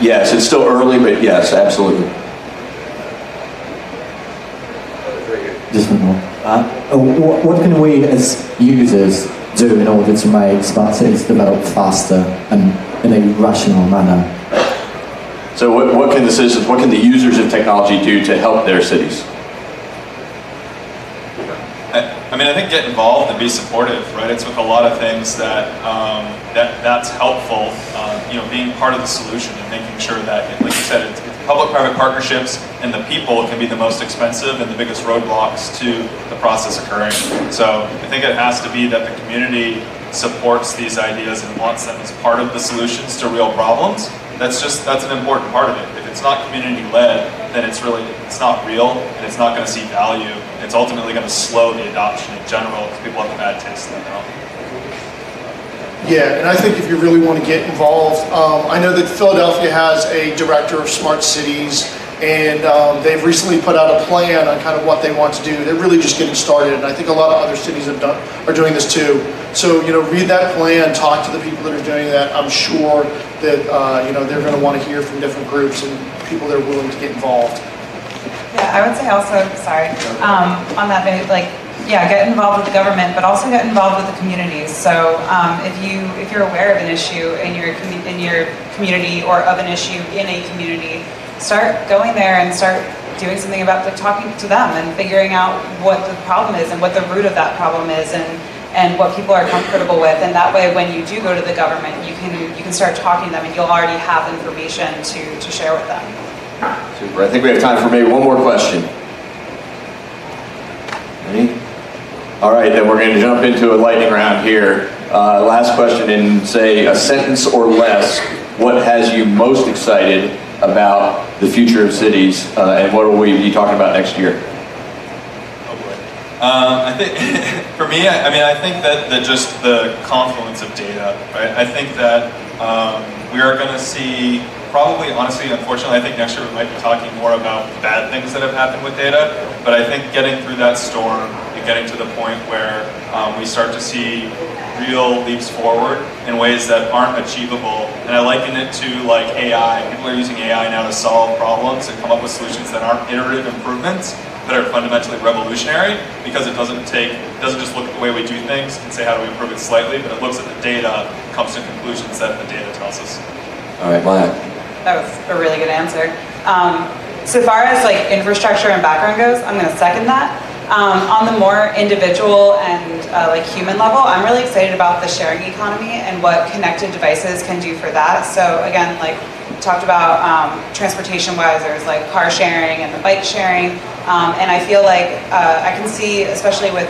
Yes, it's still early, but yes, absolutely. Just one more. What can we as users do in order to make smart cities develop faster and in a rational manner? So what can the citizens, what can the users of technology do to help their cities? I think get involved and be supportive, right? It's with a lot of things that's helpful, being part of the solution and making sure that, like you said, it's public-private partnerships and the people can be the most expensive and the biggest roadblocks to the process occurring. So I think it has to be that the community supports these ideas and wants them as part of the solutions to real problems. That's an important part of it. If it's not community-led, then it's not real, and it's not going to see value. It's ultimately going to slow the adoption in general because people have a bad taste in their mouth. Yeah, and I think if you really want to get involved, I know that Philadelphia has a director of smart cities, and they've recently put out a plan on kind of what they want to do. They're really just getting started, and I think a lot of other cities are doing this too. So, read that plan, talk to the people that are doing that. I'm sure that, they're going to want to hear from different groups and people that are willing to get involved. Yeah, I would say also, on that note, get involved with the government, but also get involved with the communities. So if you're aware of an issue in your community or of an issue in a community, start going there and start doing something about talking to them and figuring out what the problem is and what the root of that problem is, and and what people are comfortable with. And that way, when you do go to the government, you can start talking to them, and you'll already have information to share with them. Super. I think we have time for maybe one more question. Any? All right, then we're going to jump into a lightning round here. Last question in, say, a sentence or less. What has you most excited about the future of cities, and what will we be talking about next year? I think, for me, I think that just the confluence of data, right? I think that we are going to see, probably, honestly, unfortunately, I think next year we might be talking more about bad things that have happened with data, but I think getting through that storm and getting to the point where we start to see real leaps forward in ways that aren't achievable, and I liken it to like AI. People are using AI now to solve problems and come up with solutions that aren't iterative improvements, that are fundamentally revolutionary, because it doesn't just look at the way we do things and say how do we improve it slightly, but it looks at the data, comes to conclusions that the data tells us. All right, Maya. That was a really good answer. So far as like infrastructure and background goes, I'm going to second that. On the more individual and like human level, I'm really excited about the sharing economy and what connected devices can do for that. So again, like talked about transportation-wise, there's like car sharing and the bike sharing, and I feel like I can see, especially with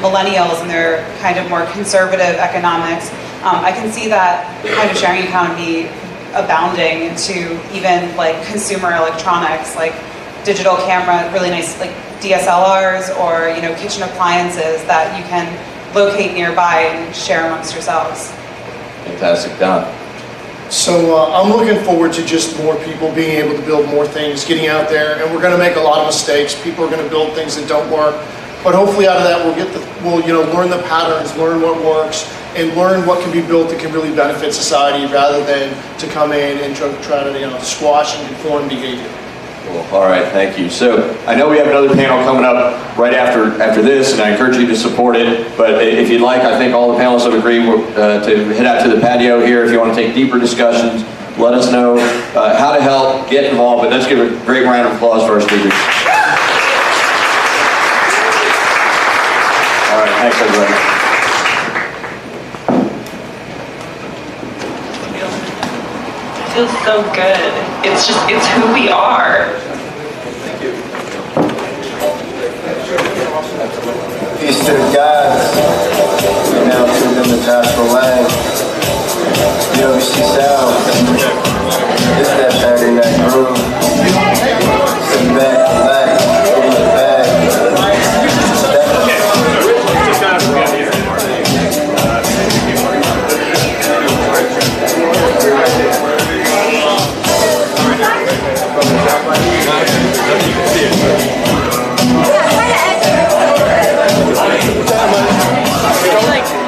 millennials and their kind of more conservative economics, I can see that kind of sharing economy abounding to even like consumer electronics, like digital camera, really nice like DSLRs, or kitchen appliances that you can locate nearby and share amongst yourselves. Fantastic, Don. So I'm looking forward to just more people being able to build more things, getting out there, and we're going to make a lot of mistakes. People are going to build things that don't work, but hopefully out of that we'll learn the patterns, learn what works, and learn what can be built that can really benefit society, rather than to come in and try to squash and conform behavior. Cool. All right, thank you. So I know we have another panel coming up right after this, and I encourage you to support it. But if you'd like, I think all the panelists have agreed to head out to the patio here. If you want to take deeper discussions, let us know how to help, get involved. But let's give a great round of applause for our speakers. All right, thanks everybody. Feels so good. It's who we are. Thank you. Peace to the gods. We now to them the task for land. PwC Sound.